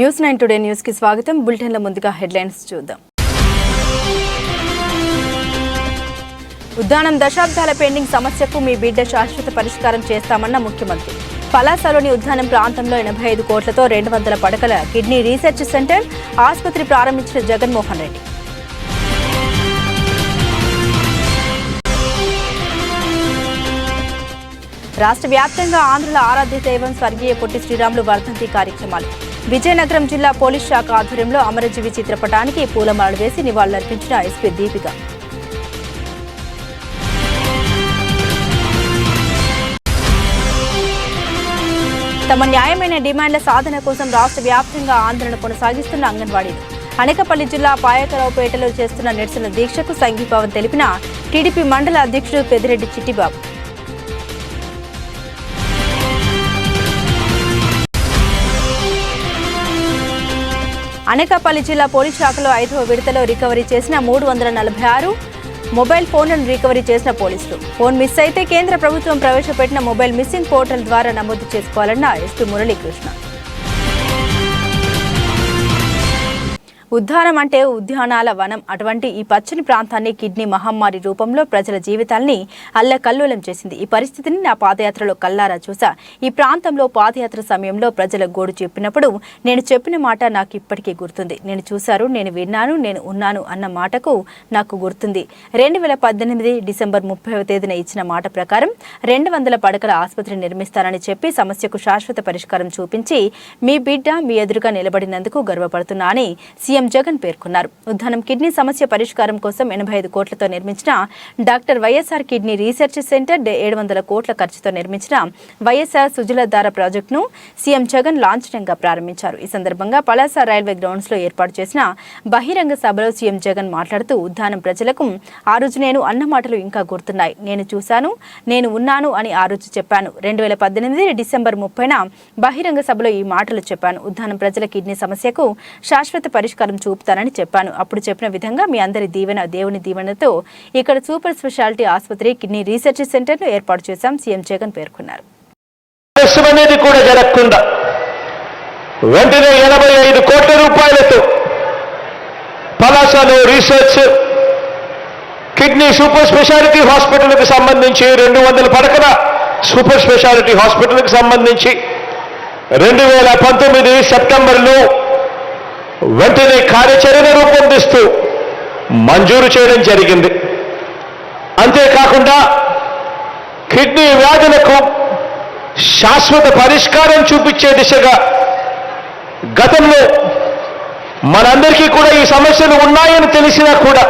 న్యూస్9 today news కి స్వాగతం. బులెటిన్ల ముందుగా హెడ్లైన్స్ చూద్దాం. ఉద్దానం దశాబ్దాల పెండింగ్ సమస్యకు మీ బిడ్డ శాశ్వత పరిష్కారం చేస్తామన్న ముఖ్యమంత్రి. పలాసలోని ఉద్దానం ప్రాంతంలో 85 కోట్లతో 200 పడకల కిడ్నీ రీసెర్చ్ సెంటర్ ఆసుపత్రి ప్రారంభించిన జగన్మోహన్ రెడ్డి. రాష్ట్ర వ్యాప్తంగా ఆంధ్రుల ఆరాధ్య దైవం స్వర్గీయ పొట్టి శ్రీరాములు వర్ధంతి కార్యక్రమాలు. విజయనగరం జిల్లా పోలీస్ శాఖ ఆధ్వర్యంలో అమరజీవి చిత్రపటానికి పూలమాలలు వేసి నివాళులర్పించిన ఎస్పీ దీపిక. తమ న్యాయమైన డిమాండ్ల సాధన కోసం రాష్ట్ర వ్యాప్తంగా ఆందోళన కొనసాగిస్తున్న అంగన్వాడీలు. అనకాపల్లి జిల్లా పాయకరావుపేటలో చేస్తున్న నిరసన దీక్షకు సంఘీభావం తెలిపిన టీడీపీ మండల అధ్యక్షుడు పెద్దిరెడ్డి చిట్టిబాబు. అనకాపల్లి జిల్లా పోలీస్ శాఖలో 5వ విడతలో రికవరీ చేసిన 346 మొబైల్ ఫోన్లను రికవరీ చేసిన పోలీసులు. ఫోన్ మిస్ అయితే కేంద్ర ప్రభుత్వం ప్రవేశపెట్టిన మొబైల్ మిస్సింగ్ పోర్టల్ ద్వారా నమోదు చేసుకోవాలన్న ఎస్పీ మురళీకృష్ణ. ఉద్దానం అంటే ఉద్యానాల వనం. అటువంటి ఈ పచ్చని ప్రాంతాన్ని కిడ్నీ మహమ్మారి రూపంలో ప్రజల జీవితాల్ని అల్లకల్లోలం చేసింది. ఈ పరిస్థితిని నా పాదయాత్రలో కల్లారా చూసా. ఈ ప్రాంతంలో పాదయాత్ర సమయంలో ప్రజల గోడు చెప్పినప్పుడు నేను చెప్పిన మాట నాకు ఇప్పటికీ గుర్తుంది. నేను చూశారు, నేను విన్నాను, నేను ఉన్నాను అన్న మాటకు నాకు గుర్తుంది. 2018 డిసెంబర్ 30వ తేదీన ఇచ్చిన మాట ప్రకారం 200 పడకల ఆసుపత్రి నిర్మిస్తానని చెప్పి సమస్యకు శాశ్వత పరిష్కారం చూపించి మీ బిడ్డ మీ ఎదురుగా నిలబడినందుకు గర్వపడుతున్నా అని సీఎం జగన్ పేర్కొన్నారు. ఉద్దానం కిడ్నీ సమస్య పరిష్కారం కోసం 85 కోట్లతో నిర్మించిన doctor YSR kidney research centre, 700 కోట్ల ఖర్చుతో నిర్మించిన వైఎస్ఆర్ సుజలధార ప్రాజెక్టును సీఎం జగన్ లాంఛనంగా ప్రారంభించారు. ఈ సందర్భంగా పలాస రైల్వే గ్రౌండ్స్ లో ఏర్పాటు చేసిన బహిరంగ సభలో సీఎం జగన్ మాట్లాడుతూ ఉద్దానం ప్రజలకు ఆ రోజు నేను అన్న మాటలు ఇంకా గుర్తున్నాయి. నేను చూశాను, నేను ఉన్నాను అని ఆ రోజు చెప్పాను. 2018 డిసెంబర్ 30న బహిరంగ సభలో ఈ మాటలు చెప్పాను. ఉద్దానం ప్రజల కిడ్నీ సమస్యకు శాశ్వత పరిష్కారం చూపుతానని చెప్పాను. అప్పుడు చెప్పిన విధంగా మీ అందరి దీవెన, దేవుని దీవెనతో ఇక్కడ సూపర్ స్పెషాలిటీ ఆసుపత్రి కిడ్నీ రీసెర్చ్ సెంటర్ ను ఏర్పాటు చేశాం సీఎం జగన్ పేర్కొన్నారు. కూడా జరగకుండా వెంటనే 85 కోట్ల రూపాయలతో పలాసలో రీసెర్చ్ కిడ్నీ సూపర్ స్పెషాలిటీ హాస్పిటల్కి సంబంధించి 200 పడకల సూపర్ స్పెషాలిటీ హాస్పిటల్కి సంబంధించి 2019 సెప్టెంబర్లో వెంటనే కార్యాచరణ రూపొందిస్తూ మంజూరు చేయడం జరిగింది. అంతేకాకుండా కిడ్నీ వ్యాధులకు శాశ్వత పరిష్కారం చూపించే దిశగా గతంలో మనందరికీ కూడా ఈ సమస్యలు ఉన్నాయని తెలిసినా కూడా,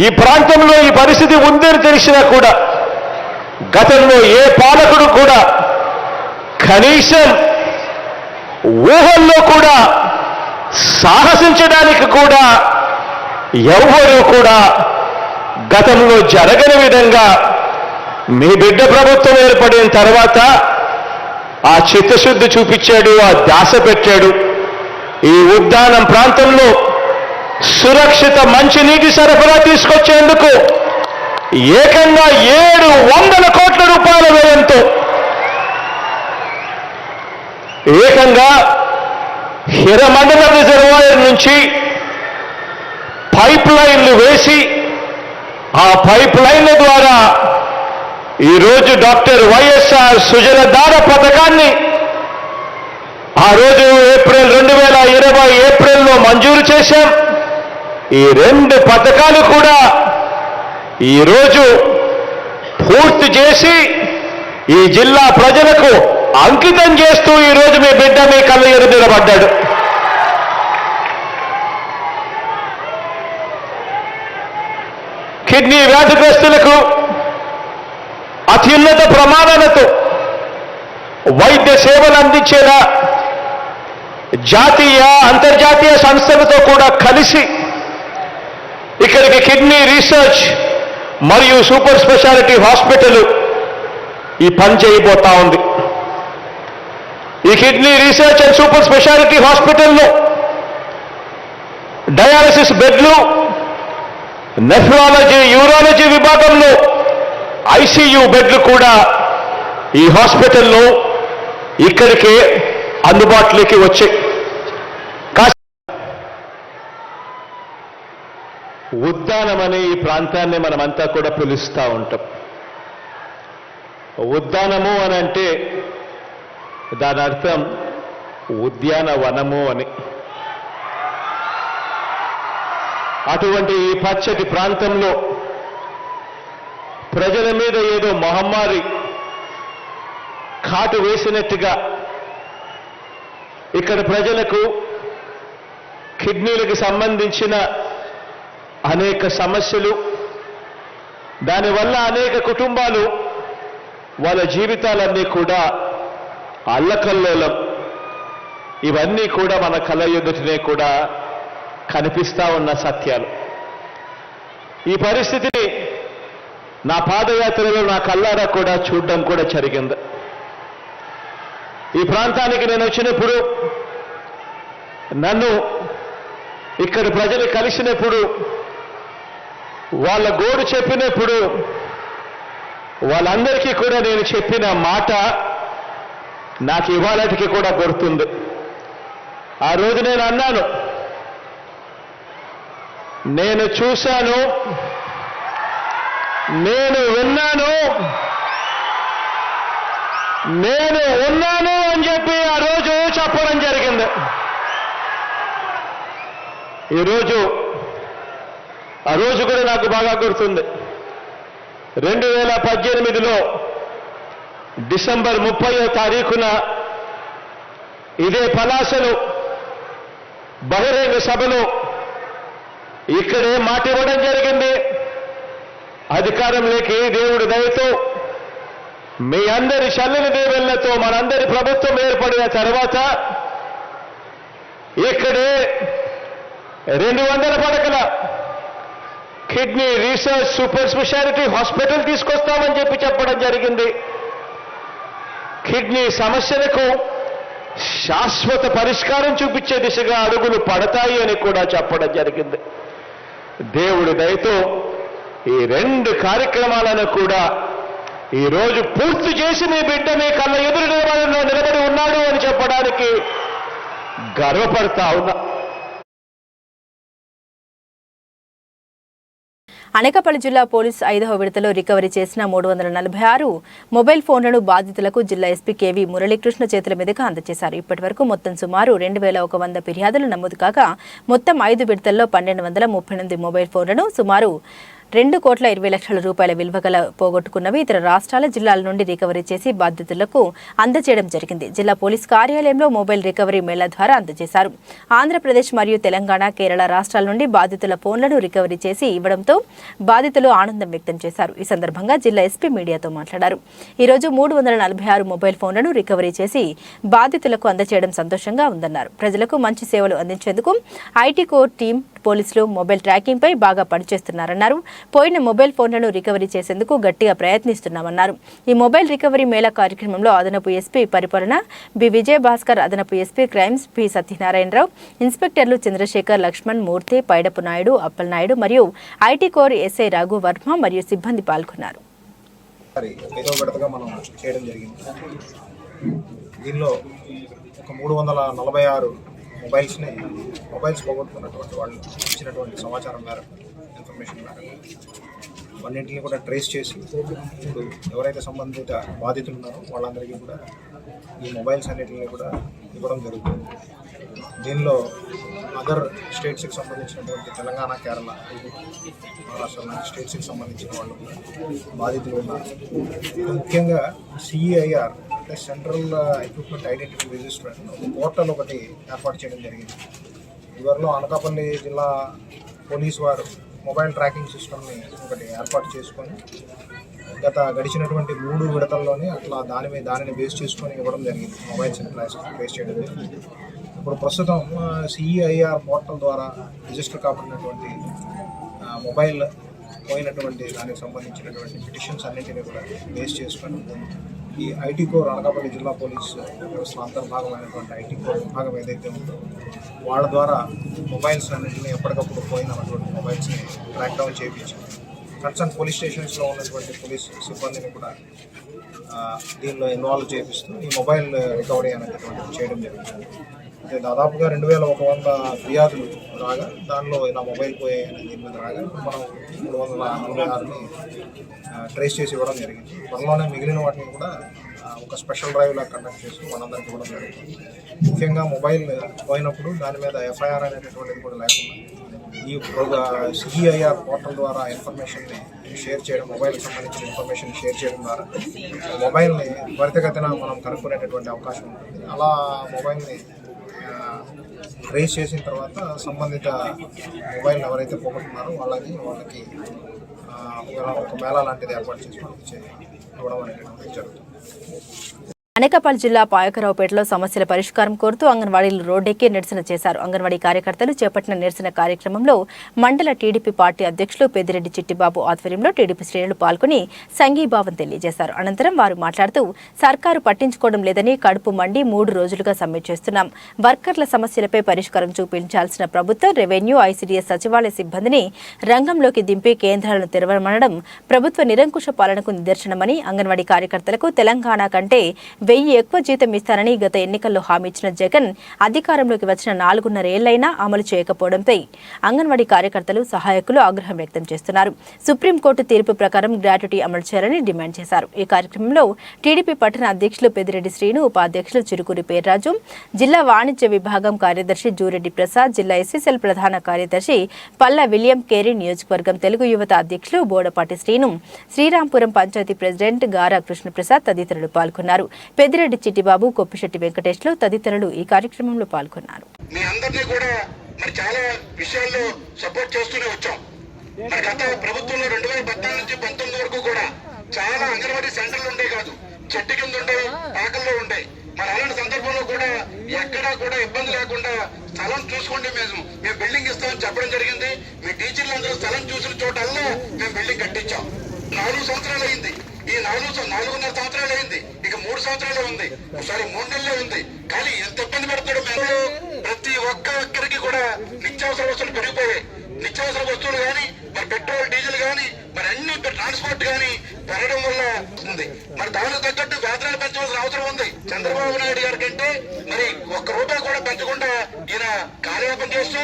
ఈ ప్రాంతంలో ఈ పరిస్థితి ఉందని తెలిసినా కూడా గతంలో ఏ పాలకుడు కూడా కనీసం ఊహల్లో కూడా సాహసించడానికి కూడా ఎవరూ కూడా గతంలో జరగని విధంగా మీ బిడ్డ ప్రభుత్వం ఏర్పడిన తర్వాత ఆ చిత్తశుద్ధి చూపించాడు, ఆ ధ్యాస పెట్టాడు. ఈ ఉద్దానం ప్రాంతంలో సురక్షిత మంచినీటి సరఫరా తీసుకొచ్చేందుకు ఏకంగా 700 కోట్ల రూపాయల వ్యయంతో ఏకంగా హిరమండల రిజర్వాయర్ నుంచి పైప్ లైన్లు వేసి ఆ పైప్ లైన్ల ద్వారా ఈరోజు డాక్టర్ వైఎస్ఆర్ సుజలధార పథకాన్ని ఆ రోజు 2020 ఏప్రిల్లో మంజూరు చేశాం. ఈ 2 పథకాలు కూడా ఈరోజు పూర్తి చేసి ఈ జిల్లా ప్రజలకు అంకితం చేస్తూ ఈరోజు మీ బిడ్డ మీ కళ్ళ ఎదుట నిలబడ్డాడు. కిడ్నీ వ్యాధిగ్రస్తులకు అత్యున్నత ప్రమాణాలతో వైద్య సేవలు అందించేలా జాతీయ అంతర్జాతీయ సంస్థలతో కూడా కలిసి ఇక్కడికి కిడ్నీ రీసెర్చ్ మరియు సూపర్ స్పెషాలిటీ హాస్పిటల్ ఈ పని చేయబోతా ఉంది. ఈ kidney research and super speciality హాస్పిటల్లో డయాలసిస్ బెడ్లు, నెఫ్రాలజీ, యూరాలజీ విభాగంలో ఐసీయూ బెడ్లు కూడా ఈ హాస్పిటల్లో ఇక్కడికే అందుబాటులోకి వచ్చాయి. ఉద్దానం అనే ఈ ప్రాంతాన్ని మనమంతా కూడా పిలుస్తూ ఉంటాం. ఉద్దానము అని అంటే దాని అర్థం ఉద్యానవనము అని. అటువంటి ఈ పచ్చటి ప్రాంతంలో ప్రజల మీద ఏదో మహమ్మారి కాటు వేసినట్టుగా ఇక్కడ ప్రజలకు కిడ్నీలకు సంబంధించిన అనేక సమస్యలు, దానివల్ల అనేక కుటుంబాలు వాళ్ళ జీవితాలన్నీ కూడా అల్లకల్లోలం, ఇవన్నీ కూడా మన కళ్ళ ఎదుటనే కూడా కనిపిస్తా ఉన్న సత్యాలు. ఈ పరిస్థితిని నా పాదయాత్రలో నా కళ్ళారా కూడా చూడడం కూడా జరిగింది. ఈ ప్రాంతానికి నేను వచ్చినప్పుడు, నన్ను ఇక్కడ ప్రజలు కలిసినప్పుడు, వాళ్ళ గోడు చెప్పినప్పుడు వాళ్ళందరికీ కూడా నేను చెప్పిన మాట నాకు ఇవాళటికి కూడా గుర్తుంది. ఆ రోజు నేను అన్నాను, నేను చూశాను, నేను విన్నాను, నేను ఉన్నాను అని చెప్పి ఆ రోజు చెప్పడం జరిగింది. ఆ రోజు కూడా నాకు బాగా గుర్తుంది. 2018లో డిసెంబర్ 30వ తారీఖున ఇదే పలాసలో బహిరంగ సభలో ఇక్కడే మాట ఇవ్వడం జరిగింది. అధికారంలోకి దేవుడి దయతో, మీ అందరి చల్లని దీవెనలతో మనందరి ప్రభుత్వం ఏర్పడిన తర్వాత ఇక్కడే 200 పడకల kidney research super speciality hospital తీసుకొస్తామని చెప్పడం జరిగింది. కిడ్నీ సమస్యలకు శాశ్వత పరిష్కారం చూపించే దిశగా అడుగులు పడతాయి అని కూడా చెప్పడం జరిగింది. దేవుడి దయతో ఈ 2 కార్యక్రమాలను కూడా ఈరోజు పూర్తి చేసి మీ బిడ్డ మీ కళ్ళ ఎదురు నిలబడి ఉన్నాడు అని చెప్పడానికి గర్వపడతా ఉన్నా. అనకాపల్లి జిల్లా పోలీసు 5వ విడతలో రికవరీ చేసిన 346 మొబైల్ ఫోన్లను బాధితులకు జిల్లా ఎస్పీ కేవీ మురళీకృష్ణ చేతుల మీదుగా అందజేశారు. ఇప్పటి వరకు మొత్తం సుమారు 2100 ఫిర్యాదులు నమోదు కాగా మొత్తం 5 విడతల్లో 1238 మొబైల్ ఫోన్లను సుమారు 2,20,00,000 రూపాయల విలువ గల పోగొట్టుకున్నవి ఇతర రాష్ట్రాల జిల్లాల నుండి రికవరీ చేసి బాధితులకు అందజేయడం జరిగింది. జిల్లా పోలీస్ కార్యాలయంలో మొబైల్ రికవరీ మేళా ద్వారా అందజేశారు. ఆంధ్రప్రదేశ్ మరియు తెలంగాణ, కేరళ రాష్ట్రాల నుండి బాధితుల ఫోన్లను రికవరీ చేసి ఇవ్వడంతో బాధితులు ఆనందం వ్యక్తం చేశారు. ఈ సందర్భంగా జిల్లా ఎస్పీ మీడియాతో మాట్లాడారు. ఈరోజు 346 మొబైల్ ఫోన్లను రికవరీ చేసి బాధితులకు అందజేయడం సంతోషంగా ఉందన్నారు. ప్రజలకు మంచి సేవలు అందించేందుకు ఐటీ కోర్ టీం, పోలీసులు మొబైల్ ట్రాకింగ్ పై బాగా పనిచేస్తున్నారన్నారు. పోయిన మొబైల్ ఫోన్లను రికవరీ చేసేందుకు గట్టిగా ప్రయత్నిస్తున్నామన్నారు. ఈ మొబైల్ రికవరీ మేళా కార్యక్రమంలో అదనపు ఎస్పీ పరిపాలన బి విజయభాస్కర్, అదనపు ఎస్పీ క్రైమ్స్ పి సత్యనారాయణరావు, ఇన్స్పెక్టర్లు చంద్రశేఖర్, లక్ష్మణ్ మూర్తి, పైడపు నాయుడు, అప్పల్ నాయుడు మరియు IT core SI Raghu Varma మరియు సిబ్బంది పాల్గొన్నారు. దీనిలో ఒక 346 మొబైల్స్ పోగొట్టుకున్నటువంటి వాళ్ళు ఇచ్చినటువంటి సమాచారం మేరకు, ఇన్ఫర్మేషన్ మేరకు అన్నింటినీ కూడా ట్రేస్ చేసి ఇప్పుడు ఎవరైతే సంబంధిత బాధితులు ఉన్నారో వాళ్ళందరికీ కూడా ఈ మొబైల్స్ అన్నింటినీ కూడా ఇవ్వడం జరుగుతుంది. దీనిలో అదర్ స్టేట్స్కి సంబంధించినటువంటి తెలంగాణ, కేరళ, మహారాష్ట్ర లాంటి స్టేట్స్కి సంబంధించిన వాళ్ళు బాధితులు ఉన్నారు. ముఖ్యంగా CEIR అంటే సెంట్రల్ ఎక్విప్మెంట్ ఐడెంటిటీ రిజిస్టర్ అని ఒక పోర్టల్ ఒకటి ఏర్పాటు చేయడం జరిగింది. ఇవరిలో అనకాపల్లి జిల్లా పోలీసు వారు మొబైల్ ట్రాకింగ్ సిస్టమ్ని ఒకటి ఏర్పాటు చేసుకొని గడిచినటువంటి 3 విడతల్లోనే అట్లా దానిని బేస్ చేసుకొని ఇవ్వడం జరిగింది. మొబైల్స్ని ట్రేస్ చేయడం జరిగింది. ఇప్పుడు ప్రస్తుతం CEIR పోర్టల్ ద్వారా రిజిస్టర్ కాబడినటువంటి మొబైల్ పోయినటువంటి దానికి సంబంధించినటువంటి పిటిషన్స్ అన్నింటినీ కూడా బేస్ చేసుకొని ఈ ఐటీ కోర్ అనకాపల్లి జిల్లా పోలీస్ వ్యవస్థ అంతర్భాగమైనటువంటి ఐటీ కోర్ విభాగం ఏదైతే ఉందో వాళ్ళ ద్వారా మొబైల్స్ అన్నింటినీ ఎప్పటికప్పుడు పోయినటువంటి మొబైల్స్ని ట్రాక్ డౌన్ చేయించి కన్సర్న్ పోలీస్ స్టేషన్స్లో ఉన్నటువంటి పోలీస్ సిబ్బందిని కూడా దీనిలో ఇన్వాల్వ్ చేపిస్తూ ఈ మొబైల్ రికవరీ అనేటటువంటి చేయడం జరుగుతుంది. అంటే దాదాపుగా 2100 ఫిర్యాదులు రాగా దానిలో ఇలా మొబైల్ పోయాయని దీని మీద రాగా ఇప్పుడు మనం 346ని ట్రేస్ చేసి ఇవ్వడం జరిగింది. త్వరలోనే మిగిలిన వాటిని కూడా ఒక స్పెషల్ డ్రైవ్లా కండక్ట్ చేసి మనందరికీ ఇవ్వడం జరుగుతుంది. ముఖ్యంగా మొబైల్ పోయినప్పుడు దాని మీద ఎఫ్ఐఆర్ అనేటటువంటిది కూడా లేకుండా ఈ సిఈఐఆర్ పోర్టల్ ద్వారా ఇన్ఫర్మేషన్ని షేర్ చేయడం, మొబైల్కి సంబంధించిన ఇన్ఫర్మేషన్ షేర్ చేయడం ద్వారా మొబైల్ని త్వరితగతిన మనం కనుక్కునేటటువంటి అవకాశం ఉంటుంది. అలా మొబైల్ని ట్రేస్ చేసిన తర్వాత సంబంధిత మొబైల్ ఎవరైతే పోగొట్టున్నారో వాళ్ళకి ఒక మేళా లాంటిది ఏర్పాటు చేసి మనకి ఇవ్వడం అనేటువంటిది జరుగుతుంది. అనకాపల్లి జిల్లా పాయకరావుపేటలో సమస్యల పరిష్కారం కోరుతూ అంగన్వాడీలు రోడ్డెక్కి నిరసన చేశారు. అంగన్వాడీ కార్యకర్తలు చేపట్టిన నిరసన కార్యక్రమంలో మండల టీడీపీ పార్టీ అధ్యక్షులు పెద్దిరెడ్డి చిట్టిబాబు ఆధ్వర్యంలో టీడీపీ శ్రేణులు పాల్గొని సంఘీభావం తెలియజేశారు. అనంతరం వారు మాట్లాడుతూ సర్కారు పట్టించుకోవడం లేదని కడుపు మండి 3 రోజులుగా సమ్మె చేస్తున్నాం. వర్కర్ల సమస్యలపై పరిష్కారం చూపించాల్సిన ప్రభుత్వం రెవెన్యూ, ఐసీడీఎస్ సచివాలయ సిబ్బందిని రంగంలోకి దింపి కేంద్రాలను తెరవమనడం ప్రభుత్వ నిరంకుశ పాలనకు నిదర్శనమని, అంగన్వాడీ కార్యకర్తలకు తెలంగాణ కంటే 1000 ఎక్కువ జీతం ఇస్తారని గత ఎన్నికల్లో హామీ ఇచ్చిన జగన్ అధికారంలోకి వచ్చిన 4.5 ఏళ్లైనా అమలు చేయకపోవడంపై అంగన్వాడీ కార్యకర్తలు, సహాయకులు ఆగ్రహం వ్యక్తం చేస్తున్నారు. సుప్రీంకోర్టు తీర్పు ప్రకారం గ్రాట్యుటీ అమలు చేయాలని డిమాండ్ చేశారు. ఈ కార్యక్రమంలో టీడీపీ పట్టణ అధ్యక్షులు పెద్దిరెడ్డి శ్రీను, ఉపాధ్యక్షులు చిరుకూరి పేర్రాజు, జిల్లా వాణిజ్య విభాగం కార్యదర్శి జూరెడ్డి ప్రసాద్, జిల్లా ఎస్సీసీఎల్ ప్రధాన కార్యదర్శి పల్ల విలియం కేరీ, నియోజకవర్గం తెలుగు యువత అధ్యక్షులు బోడపాటి శ్రీను, శ్రీరాంపురం పంచాయతీ ప్రెసిడెంట్ గారా కృష్ణప్రసాద్ తదితరులు పాల్గొన్నారు. పెద్దిరెడ్డి చిట్టిబాబు, కొప్పిశెట్టి వెంకటేశ్లు తదితరులు ఈ కార్యక్రమంలో పాల్గొన్నారు. మీ అందరినీ కూడా మరి చాలా విషయాల్లో సపోర్ట్ చేస్తూనే వచ్చాం. మరి గత ప్రభుత్వంలో 2014 నుంచి 19 వరకు కూడా చాలా అంగన్వాడీ సెంటర్లు ఉండే కాదు, చెట్టు కింద ఉండే, పాకల్లో ఉండే. మరి అలాంటి సందర్భంలో కూడా ఎక్కడా కూడా ఇబ్బంది లేకుండా స్థలం చూసుకోండి, మేము బిల్డింగ్ ఇస్తామని చెప్పడం జరిగింది. మీ టీచర్లందరూ స్థలం చూసిన చోటల్లా మేము బిల్డింగ్ కట్టించాం. 4 సంవత్సరాలు అయింది. ఈ 4.5 సంవత్సరాలు అయింది. ఇక 3 సంవత్సరాలే ఉంది, ఒకసారి 3 నెలలే ఉంది. కానీ ఎంత ఇబ్బంది పెడతాడు మేము. ప్రతి ఒక్కరికి కూడా నిత్యావసర వస్తువులు పెరిగిపోయాయి. నిత్యావసర వస్తువులు కానీ, మరి పెట్రోల్, డీజిల్ కానీ, మరి అన్ని ట్రాన్స్పోర్ట్ కానీ పెరగడం వల్ల ఉంది. మరి దానికి తగ్గట్టు వేతనాలు పెంచవలసిన అవసరం ఉంది. చంద్రబాబు నాయుడు గారి కంటే మరి ₹1 కూడా పెంచకుండా ఈయన కార్యక్రమం చేస్తూ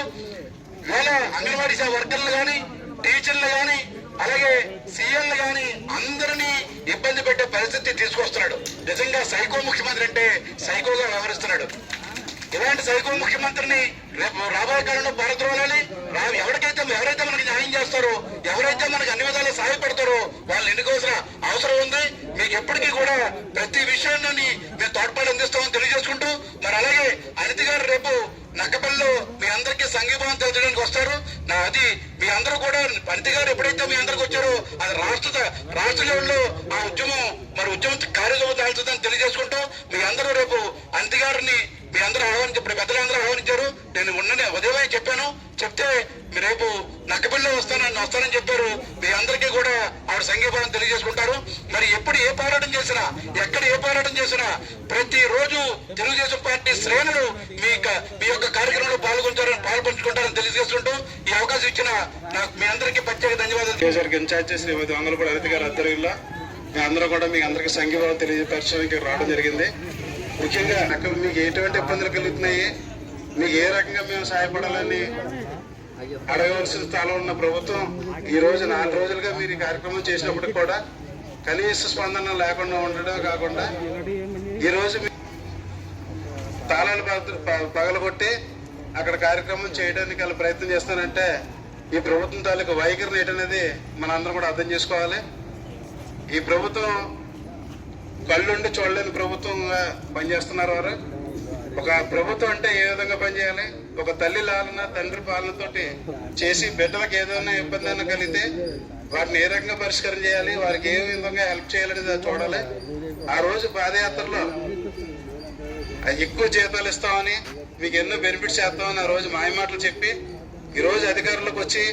వేళ అంగన్వాడీ వర్కర్లు కానీ, టీచర్లు కానీ, అలాగే సీఎంలు కానీ అందరినీ ఇబ్బంది పెట్టే పరిస్థితి తీసుకొస్తున్నాడు. నిజంగా సైకో ముఖ్యమంత్రి అంటే సైకోగా వ్యవహరిస్తున్నాడు. ఇలాంటి సైకో ముఖ్యమంత్రిని రేపు రాబోయే కాలంలో పారద్రోలాలి. ఎవరైతే మనకి న్యాయం చేస్తారో, ఎవరైతే మనకి అన్ని విధాలు సహాయపడతారో వాళ్ళు ఎన్నుకోవాల్సిన అవసరం ఉంది. మీకు ఎప్పటికీ కూడా ప్రతి విషయాన్ని మేము తోడ్పాటు అందిస్తామని తెలియజేసుకుంటూ, మరి అలాగే అనిత గారు రేపు నక్కపల్లిలో మీ అందరికీ సంఘీభావం తెలచడానికి వస్తారు. అది మీ అందరూ కూడా అనిత గారు ఎప్పుడైతే మీ అందరికి వచ్చారో అది రాష్ట్ర లెవెల్లో ఆ ఉద్యమం కార్యక్రమం దాల్చుతుందని తెలియజేసుకుంటూ, మీ అందరూ రేపు అనిత గారిని మీ అందరూ ఇప్పుడు పెద్దలందరూ ఆహ్వానించారు. నేను ఉదయమే చెప్పాను, చెప్తే మీరు రేపు నక్కపల్లిలో వస్తానని చెప్పారు. మీ అందరికీ కూడా ఆవిడ సంఘీభావం తెలియజేసుకుంటారు. మరి ఎప్పుడు ఏ పోరాటం చేసినా, ఎక్కడ ఏ పోరాటం చేసినా ప్రతిరోజు తెలుగుదేశం పార్టీ శ్రేణులు మీ యొక్క కార్యక్రమంలో పాల్పంచుకుంటారని తెలియజేసుకుంటూ ఈ అవకాశం ఇచ్చిన మీ అందరికీ ప్రత్యేక ధన్యవాదాలు. ఇన్ఛార్జి శ్రీమతి వంగలపూడి అనిత గారి ఆధ్వర్యంలో మీ అందరూ కూడా మీకు అందరికీ సంఘీభావం తెలియపరచడానికి రావడం జరిగింది. ముఖ్యంగా మీకు ఎటువంటి ఇబ్బందులు కలుగుతున్నాయి, మీకు ఏ రకంగా మేము సహాయపడాలని అడగవలసిన స్థానం ఉన్న ప్రభుత్వం ఈ రోజు 4 రోజులుగా మీరు ఈ కార్యక్రమం చేసినప్పటికి కూడా కనీస స్పందన లేకుండా ఉండడం కాకుండా ఈరోజు తాళాలు పగలగొట్టి అక్కడ కార్యక్రమం చేయడానికి వాళ్ళు ప్రయత్నం చేస్తానంటే ఈ ప్రభుత్వం తాలూకు వైఖరిని ఏంటనేది మనందరం కూడా అర్థం చేసుకోవాలి. ఈ ప్రభుత్వం కళ్ళుండి చూడలేని ప్రభుత్వంగా పనిచేస్తున్నారు వారు. ఒక ప్రభుత్వం అంటే ఏ విధంగా పనిచేయాలి, ఒక తల్లి లాలన తండ్రి పాలనతోటి చేసి బిడ్డలకు ఏదైనా ఇబ్బంది అయినా కలిగితే వాటిని ఏ రకంగా పరిష్కారం చేయాలి, వారికి ఏ విధంగా హెల్ప్ చేయాలనేది చూడాలి. ఆ రోజు పాదయాత్రలో ఎక్కువ జీతాలు ఇస్తామని, మీకు ఎన్నో బెనిఫిట్స్ చేస్తామని ఆ రోజు మాయమాటలు చెప్పి ఈరోజు అధికారంలోకి వచ్చి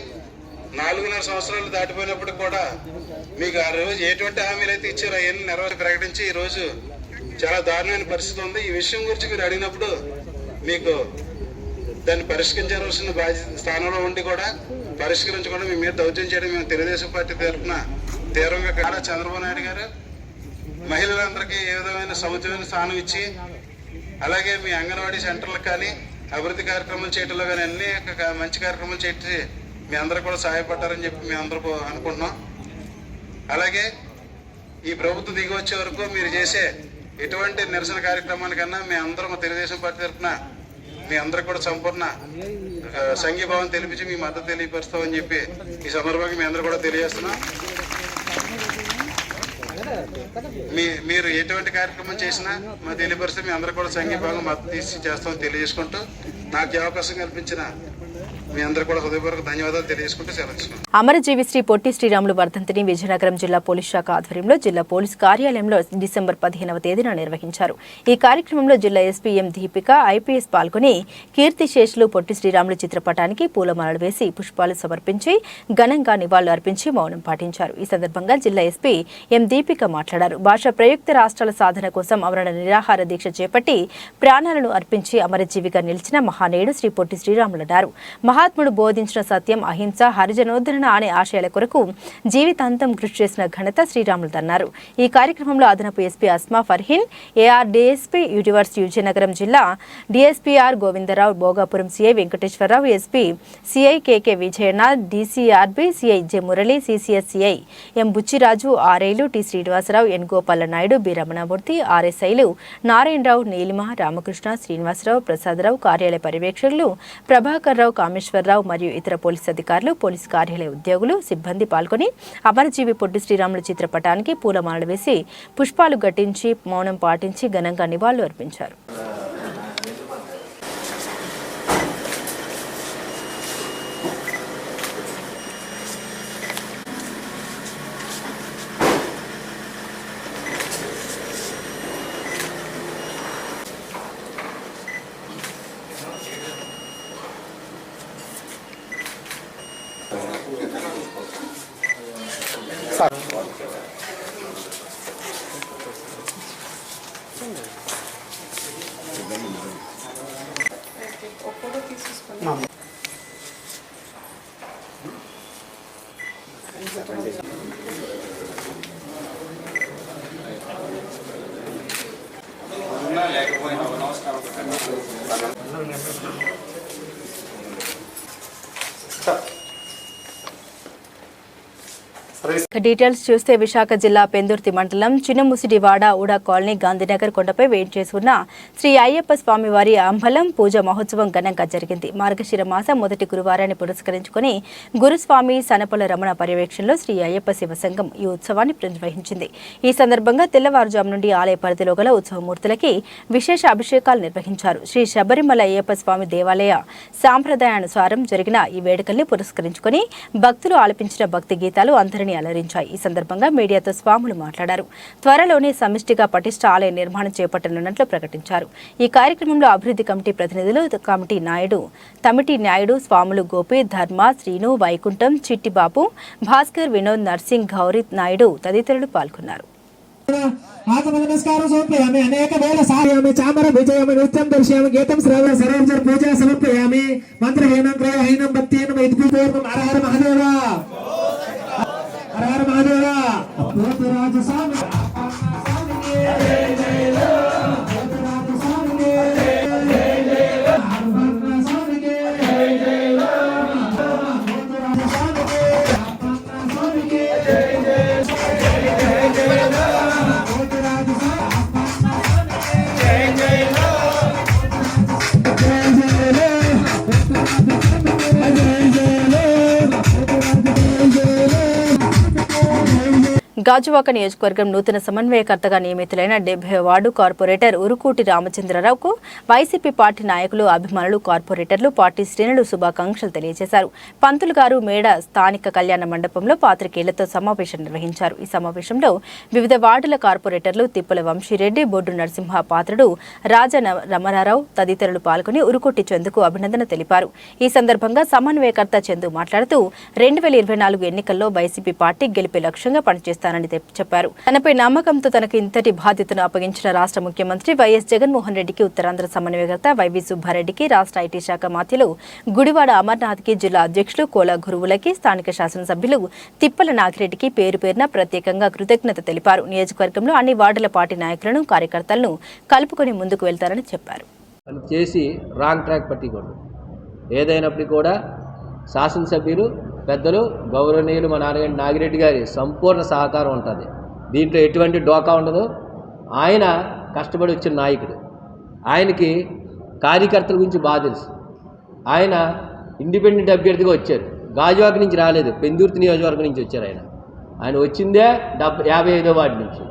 4.5 సంవత్సరాలు దాటిపోయినప్పుడు కూడా మీకు ఆ రోజు ఎటువంటి హామీలు అయితే ఇచ్చారో అవన్నీ నెరవేర్చి ప్రకటించి ఈరోజు చాలా దారుణమైన పరిస్థితి ఉంది. ఈ విషయం గురించి మీరు అడిగినప్పుడు మీకు దాన్ని పరిష్కరించవలసిన బాధ్యత స్థానంలో ఉండి కూడా పరిష్కరించకుండా మీ మీద దౌర్జన్యం చేయడం మేము తెలుగుదేశం పార్టీ తరఫున తీవ్రంగా చంద్రబాబు నాయుడు గారు మహిళలందరికీ ఏ విధమైన సముచితమైన స్థానం ఇచ్చి అలాగే మీ అంగన్వాడీ సెంటర్లకు కానీ అభివృద్ధి కార్యక్రమాలు చేయడంలో కానీ అన్ని మంచి కార్యక్రమాలు చేసి మీ అందరూ కూడా సహాయపడ్డారని చెప్పి మేము అందరూ అనుకుంటున్నాం. అలాగే ఈ ప్రభుత్వం దిగి వచ్చే వరకు మీరు చేసే ఎటువంటి నిరసన కార్యక్రమానికన్నా మీ అందరం తెలుగుదేశం పార్టీ తరఫున మీ అందరికి కూడా సంపూర్ణ సంఘీభావం తెలిపించి మీ మద్దతు తెలియపరుస్తామని చెప్పి ఈ సందర్భంగా మీ అందరూ కూడా తెలియజేస్తున్నాం. మీరు ఎటువంటి కార్యక్రమం చేసినా మా తెలియపరిస్తే మీ అందరూ కూడా సంఘీభావం మద్దతు తీసి చేస్తామని తెలియజేసుకుంటూ నాకు ఈ అవకాశం కల్పించిన మీ అందరూ కూడా హృదయపూర్వక ధన్యవాదాలు తెలియజేసుకుంటూ సెలవు. అమరజీవి శ్రీ పొట్టి శ్రీరాములు వర్ధంతిని విజయనగరం జిల్లా పోలీస్ శాఖ ఆధ్వర్యంలో జిల్లా పోలీస్ కార్యాలయంలో డిసెంబర్ 15వ తేదీన నిర్వహించారు. ఈ కార్యక్రమంలో జిల్లా ఎస్పీ ఎం దీపిక ఐపీఎస్ పాల్గొని కీర్తిశేషులు పొట్టి శ్రీరాములు చిత్రపటానికి పూలమాలలు వేసి పుష్పాలు సమర్పించి ఘనంగా నివాళులు అర్పించి మౌనం పాటించారు. ఈ సందర్భంగా జిల్లా ఎస్పీ ఎం దీపిక మాట్లాడారు. భాష ప్రయుక్త రాష్ట్రాల సాధన కోసం అమరణ నిరాహార దీక్ష చేపట్టి ప్రాణాలను అర్పించి అమరజీవిగా నిలిచిన మహానేయుడు శ్రీ పొట్టి శ్రీరాములన్నారు. మహాత్ముడు బోధించిన సత్యం, అహింస, హరిజనోద్ధరణ అనే ఆశయాల కొరకు జీవితాంతం కృషి చేసిన ఘనత శ్రీరాములదన్నారు. ఈ కార్యక్రమంలో అదనపు SP Asma Farheen, AR DSP యూనివర్స్ విజయనగరం జిల్లా DSP R Govindarao, Bhogapuram CI Venkateswararao, SP CI KK Vijayanath, DCRB CI J Murali, CCS CI M Buchiraju, ఆర్ఐలు T Srinivasarao, N Gopala Naidu, B Ramanamurthy, ఆర్ఎస్ఐలు నారాయణరావు, నీలిమ, రామకృష్ణ, శ్రీనివాసరావు, ప్రసాదరావు, కార్యాలయ పర్యవేక్షకులు ప్రభాకర్ రావు, కామేశ్వరరావు మరియు ఇతర పోలీసు అధికారులు, పోలీసు కార్యాలయ ఉద్యోగులు, సిబ్బంది పాల్గొని అమరజీవి పొట్టి శ్రీరాములు చిత్రపటానికి పూలమాలలు వేసి పుష్పాలు ఘటించి మౌనం పాటించి ఘనంగా నివాళులు అర్పించారు. డీటెయిల్స్ చూస్తే విశాఖ జిల్లా పెందుర్తి మండలం చిన్నముసిడివాడ ఉడా కాలనీ గాంధీనగర్ కొండపై వేయించేసి ఉన్న శ్రీ అయ్యప్ప స్వామివారి అంబలం పూజ మహోత్సవం ఘనంగా జరిగింది. మార్గశిర మాసం మొదటి గురువారాన్ని పురస్కరించుకుని గురుస్వామి సనపల రమణ పర్యవేక్షణలో శ్రీ అయ్యప్ప శివసంఘం ఈ ఉత్సవాన్ని నిర్వహించింది. ఈ సందర్భంగా తెల్లవారుజాము నుండి ఆలయ పరిధిలో గల ఉత్సవమూర్తులకి విశేష అభిషేకాలు నిర్వహించారు. శ్రీ శబరిమల అయ్యప్ప స్వామి దేవాలయ సాంప్రదాయానుసారం జరిగిన ఈ వేడుకల్ని పురస్కరించుకుని భక్తులు ఆలపించిన భక్తి గీతాలు అందరినీ అలరించాయి. ఈ సందర్భంగా మీడియాతో స్వాములు మాట్లాడారు. త్వరలోనే సమిష్టిగా పటిష్ట ఆలయ నిర్మాణం చేపట్టనున్నట్లు ప్రకటించారు. ఈ కార్యక్రమంలో అభివృద్ధి కమిటీ ప్రతినిధులు, తమిటి నాయుడు, స్వాములు గోపి, ధర్మ, శ్రీను, వైకుంఠం, చిట్టిబాబు, భాస్కర్, వినోద్, నర్సింగ్, గౌరీ నాయుడు తదితరులు పాల్గొన్నారు. అనేక వేల సాయామి చామర విజయమి నృత్యం దర్శయామి గీతం శ్రవణ సరోజర్ పూజ సమర్పయామి మంత్రహీనం క్రయహీనం భక్తిహీనం వైద్యపూర్వం హర మహాదేవ హర మహాదేవ పోతరాజ స్వామి గాజువాక నియోజకవర్గం నూతన సమన్వయకర్తగా నియమితులైన 70వ వార్డు కార్పొరేటర్ ఉరుకూటి రామచంద్రరావుకు వైసీపీ పార్టీ నాయకులు, అభిమానులు, కార్పొరేటర్లు, పార్టీ శ్రేణులు శుభాకాంక్షలు తెలియజేశారు. పంతులు గారు మేడ స్థానిక కళ్యాణ మండపంలో పాత్రికేయులతో సమావేశం నిర్వహించారు. ఈ సమావేశంలో వివిధ వార్డుల కార్పొరేటర్లు తిప్పల వంశీరెడ్డి, బొడ్డు నరసింహ పాత్రుడు, రాజా రమణారావు తదితరులు పాల్గొని ఉరుకూటి చందుకు అభినందన తెలిపారు. ఈ సందర్భంగా సమన్వయకర్త చందు మాట్లాడుతూ 2024 ఎన్నికల్లో వైసీపీ పార్టీ గెలిపే లక్ష్యంగా పనిచేస్తానని చేస్తానని చెప్పారు. తనపై నమ్మకంతో తనకు ఇంతటి బాధ్యతను అప్పగించిన రాష్ట్ర ముఖ్యమంత్రి వైఎస్ జగన్మోహన్ రెడ్డికి, ఉత్తరాంధ్ర సమన్వయకర్త వైవి సుబ్బారెడ్డికి, రాష్ట్ర ఐటీ శాఖ మంత్రులు గుడివాడ అమర్నాథ్కి, జిల్లా అధ్యక్షులు కోల గురువులకి, స్థానిక శాసనసభ్యులు తిప్పల నాగిరెడ్డికి పేరు పేరున ప్రత్యేకంగా కృతజ్ఞత తెలిపారు. నియోజకవర్గంలో అన్ని వార్డుల పార్టీ నాయకులను, కార్యకర్తలను కలుపుకొని ముందుకు వెళ్తారని చెప్పారు. చేసి రాంగ్ ట్రాక్ పట్టికూడదు. ఏదైనప్పటికీ కూడా శాసనసభ్యులు పెద్దలు గౌరవనీయులు మా నాగిరెడ్డి గారి సంపూర్ణ సహకారం ఉంటుంది. దీంట్లో ఎటువంటి డోకా ఉండదు. ఆయన కష్టపడి వచ్చిన నాయకుడు. ఆయనకి కార్యకర్తల గురించి బాగా తెలుసు. ఆయన ఇండిపెండెంట్ అభ్యర్థిగా వచ్చారు. గాజువాక నుంచి రాలేదు, పెందుర్తి నియోజకవర్గం నుంచి వచ్చారు. ఆయన వచ్చిందే 55వ వార్డు నుంచి.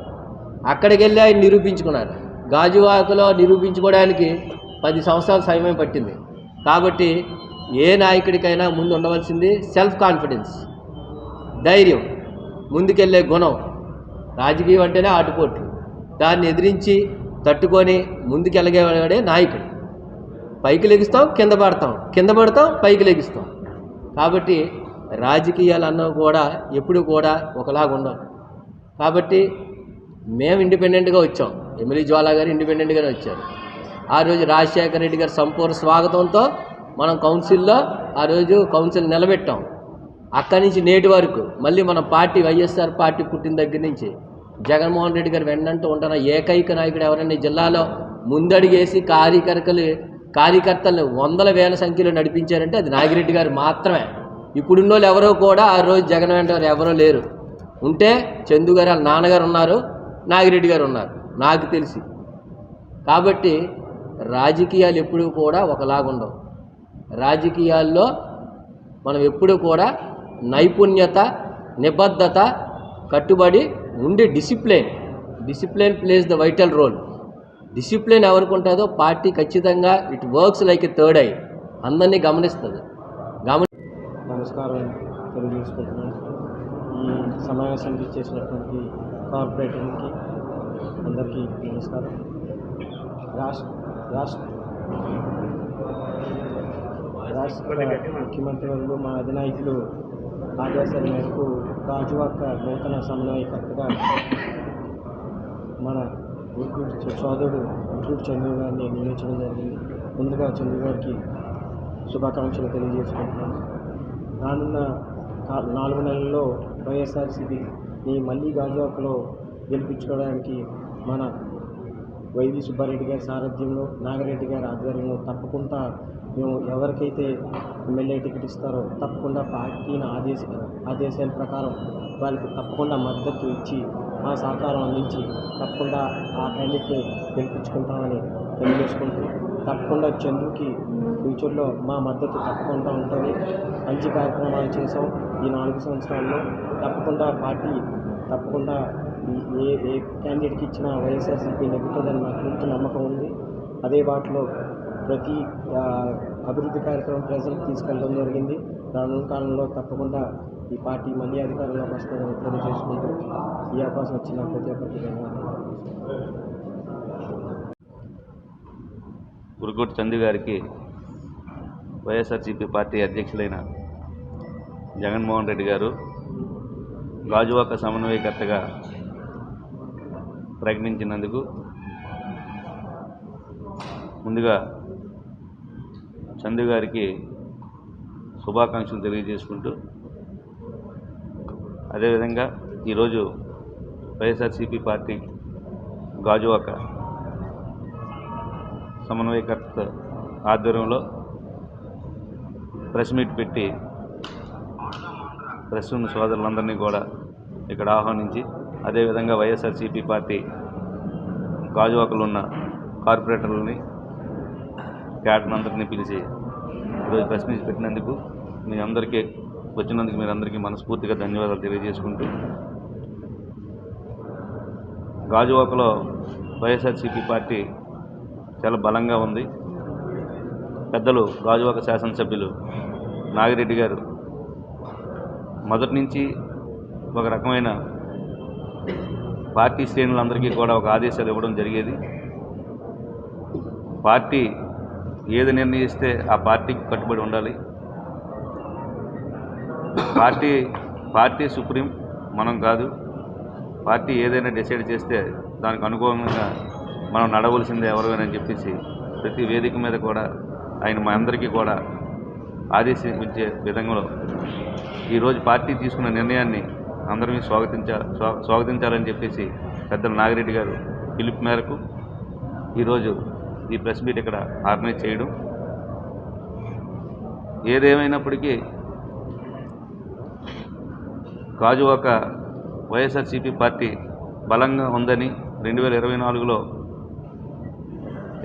అక్కడికి వెళ్ళి ఆయన నిరూపించుకున్నారు. గాజువాకలో నిరూపించుకోవడానికి 10 సంవత్సరాల సమయం పట్టింది. కాబట్టి ఏ నాయకుడికైనా ముందు ఉండవలసింది సెల్ఫ్ కాన్ఫిడెన్స్, ధైర్యం, ముందుకెళ్ళే గుణం. రాజకీయం అంటేనే ఆటుపోట్లు. దాన్ని ఎదిరించి తట్టుకొని ముందుకెళ్ళగలిగే నాయకుడు. పైకి లెగిస్తాం, కింద పడతాం, కింద పడతాం, పైకి లెగిస్తాం. కాబట్టి రాజకీయాలు అన్నవి కూడా ఎప్పుడు కూడా ఒకలాగా ఉండవు. కాబట్టి మేము ఇండిపెండెంట్గా వచ్చాం. ఎమ్మెల్యే జ్వాలా గారు ఇండిపెండెంట్గానే వచ్చారు. ఆ రోజు రాజశేఖర రెడ్డి గారి సంపూర్ణ స్వాగతంతో మనం కౌన్సిల్లో ఆ రోజు కౌన్సిల్ నిలబెట్టాం. అక్కడి నుంచి నేటి వరకు మళ్ళీ మన పార్టీ వైఎస్ఆర్ పార్టీ పుట్టిన దగ్గర నుంచి జగన్మోహన్ రెడ్డి గారు వెన్నంటూ ఉంటున్న ఏకైక నాయకుడు ఎవరైనా జిల్లాలో ముందడిగేసి కార్యకర్తలు వందల వేల సంఖ్యలో నడిపించారంటే అది నాగిరెడ్డి గారు మాత్రమే. ఇప్పుడున్న వాళ్ళు ఎవరో కూడా ఆ రోజు జగన్ వెంట ఎవరో లేరు. ఉంటే చందు గారు వాళ్ళ నాన్నగారు ఉన్నారు, నాగిరెడ్డి గారు ఉన్నారు నాకు తెలిసి. కాబట్టి రాజకీయాలు ఎప్పుడూ కూడా ఒకలాగుండవు. రాజకీయాల్లో మనం ఎప్పుడూ కూడా నైపుణ్యత, నిబద్ధత, కట్టుబడి ఉండే discipline plays the vital role. Discipline ఎవరికి ఉంటుందో పార్టీ ఖచ్చితంగా it works like a third eye, అందరినీ గమనిస్తుంది. నమస్కారం తెలియజేసుకుంటున్నాను. ఈ సమావేశానికి చేసినటువంటి కార్పొరేటర్కి అందరికీ నమస్కారం. రాష్ట్ర ముఖ్యమంత్రి వర్యులు మా అధినాయకులు ఆదేశాల మేరకు గాజువాక నూతన సమన్వయకర్తగా మన సోదరుడు ఉర్గూడి చంద్రు గారిని నియమించడం జరిగింది. ముందుగా చంద్రు గారికి శుభాకాంక్షలు తెలియజేసుకుంటున్నాను. రానున్న 4 నెలల్లో వైఎస్ఆర్సీపీని మళ్ళీ గాజువాకలో గెలిపించుకోవడానికి మన వైవి సుబ్బారెడ్డి గారి సారథ్యంలో, నాగిరెడ్డి గారి ఆధ్వర్యంలో తప్పకుండా మేము ఎవరికైతే ఎమ్మెల్యే టికెట్ ఇస్తారో తప్పకుండా పార్టీని ఆదేశాల ప్రకారం వాళ్ళకి తప్పకుండా మద్దతు ఇచ్చి మా సహకారం అందించి తప్పకుండా ఆ క్యాండిడేట్ని గెలిపించుకుంటామని తెలియజేసుకుంటూ, తప్పకుండా చంద్రుకి ఫ్యూచర్లో మా మద్దతు తప్పకుండా ఉంటుంది. మంచి కార్యక్రమాలు చేసాం ఈ 4 సంవత్సరాల్లో. తప్పకుండా పార్టీ తప్పకుండా ఏ క్యాండిడేట్కి ఇచ్చినా వైఎస్ఆర్సీపీ నెగ్గుతుందని నాకు పూర్తి నమ్మకం ఉంది. అదే బాటలో ప్రతి అభివృద్ధి కార్యక్రమం ప్రజలకు తీసుకెళ్ళడం జరిగింది. రానున్న కాలంలో తప్పకుండా ఈ పార్టీ మళ్ళీ అధికారంలోకి వస్తుందని తెలియజేసుకుంటూ ఈ అవకాశం వచ్చిన ప్రతి ఒక్కరికి ధన్యవాదాలు. ఉర్గూడి చందు గారికి వైఎస్ఆర్సీపీ పార్టీ అధ్యక్షులైన జగన్మోహన్ రెడ్డి గారు గాజువాక సమన్వయకర్తగా ప్రకటించినందుకు ముందుగా చందు గారికి శుభాకాంక్షలు తెలియజేసుకుంటూ, అదేవిధంగా ఈరోజు వైఎస్ఆర్సీపీ పార్టీ గాజువాక సమన్వయకర్త ఆధ్వర్యంలో ప్రెస్ మీట్ పెట్టి ప్రెస్ ఉన్న సోదరులందరినీ కూడా ఇక్కడ ఆహ్వానించి, అదేవిధంగా వైఎస్ఆర్సీపీ పార్టీ గాజువాకలో ఉన్న కార్పొరేటర్లని, క్యాడర్ని అందరినీ పిలిచి ఈరోజు ప్రెస్ మీట్ పెట్టినందుకు మీ అందరికీ వచ్చినందుకు మీరందరికీ మనస్ఫూర్తిగా ధన్యవాదాలు తెలియజేసుకుంటూ, గాజువాకలో వైఎస్ఆర్సీపీ పార్టీ చాలా బలంగా ఉంది. పెద్దలు గాజువాక శాసనసభ్యులు నాగిరెడ్డి గారు మొదటి నుంచి ఒక రకమైన పార్టీ శ్రేణులందరికీ కూడా ఒక ఆదేశాలు ఇవ్వడం జరిగేది. పార్టీ ఏది నిర్ణయిస్తే ఆ పార్టీకి కట్టుబడి ఉండాలి. పార్టీ సుప్రీం, మనం కాదు. పార్టీ ఏదైనా డిసైడ్ చేస్తే దానికి అనుగుణంగా మనం నడవలసిందే ఎవరు అని చెప్పేసి ప్రతి వేదిక మీద కూడా ఆయన మా అందరికీ కూడా ఆదేశించే విధంగా ఈరోజు పార్టీ తీసుకున్న నిర్ణయాన్ని అందరినీ స్వాగతించాలని చెప్పేసి పెద్దలు నాగిరెడ్డి గారు పిలుపు మేరకు ఈరోజు ఈ ప్రెస్ మీట్ ఇక్కడ ఆర్గనైజ్ చేయడం. ఏదేమైనప్పటికీ గాజువాక వైఎస్ఆర్సీపీ పార్టీ బలంగా ఉందని 2024లో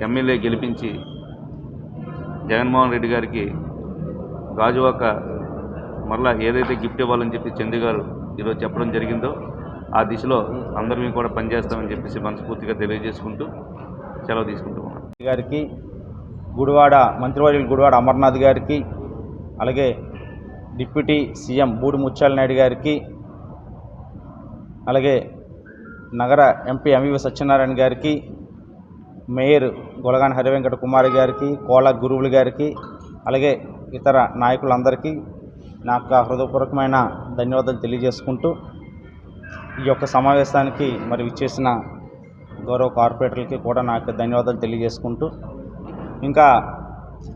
ఎమ్మెల్యే గెలిపించి జగన్మోహన్ రెడ్డి గారికి గాజువాక మరలా ఏదైతే గిఫ్ట్ ఇవ్వాలని చెప్పి చందు గారు ఈరోజు చెప్పడం జరిగిందో ఆ దిశలో అందరినీ కూడా పనిచేస్తామని చెప్పేసి మనస్ఫూర్తిగా తెలియజేసుకుంటూ సెలవు తీసుకుంటున్నాం. గారికి, గుడివాడ మంత్రివర్యులు గుడివాడ అమర్నాథ్ గారికి, అలాగే డిప్యూటీ సీఎం బూడి ముత్యాల నాయుడు గారికి, అలాగే నగర ఎంపీ ఎంవి సత్యనారాయణ గారికి, మేయర్ గొలగాని హరివెంకట కుమారి గారికి, కోల గురువులు గారికి, అలాగే ఇతర నాయకులందరికీ నాకు హృదయపూర్వకమైన ధన్యవాదాలు తెలియజేసుకుంటూ ఈ యొక్క సమావేశానికి మరి విచ్చేసిన గౌరవ కార్పొరేటర్లకి కూడా నాకు ధన్యవాదాలు తెలియజేసుకుంటూ ఇంకా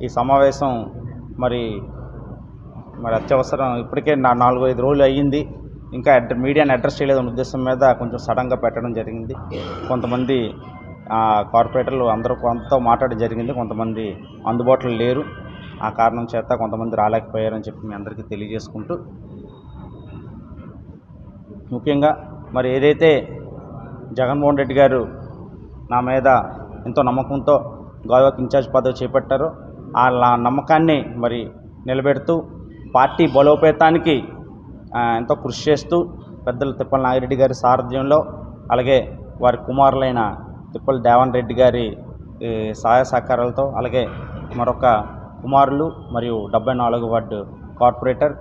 ఈ సమావేశం మరి అత్యవసరం ఇప్పటికే 4-5 రోజులు అయ్యింది. ఇంకా మీడియాని అడ్రస్ చేయలేదనే ఉద్దేశం మీద కొంచెం సడన్గా పెట్టడం జరిగింది. కొంతమంది కార్పొరేటర్లు అందరూ కొంతతో మాట్లాడడం జరిగింది, కొంతమంది అందుబాటులో లేరు. ఆ కారణం చేత కొంతమంది రాలేకపోయారని చెప్పి మీ అందరికీ తెలియజేసుకుంటూ ముఖ్యంగా మరి ఏదైతే జగన్మోహన్ రెడ్డి గారు నా మీద ఎంతో నమ్మకంతో గాజువాక ఇన్ఛార్జ్ పదవి చేపట్టారో ఆ నమ్మకాన్ని మరి నిలబెడుతూ పార్టీ బలోపేతానికి ఎంతో కృషి చేస్తూ పెద్దలు తిప్పల నాగిరెడ్డి గారి సారథ్యంలో, అలాగే వారి కుమారులైన తిప్పల దేవన్ రెడ్డి గారి సహాయ సహకారాలతో, అలాగే మరొక కుమారులు మరియు 74వ వార్డు కార్పొరేటర్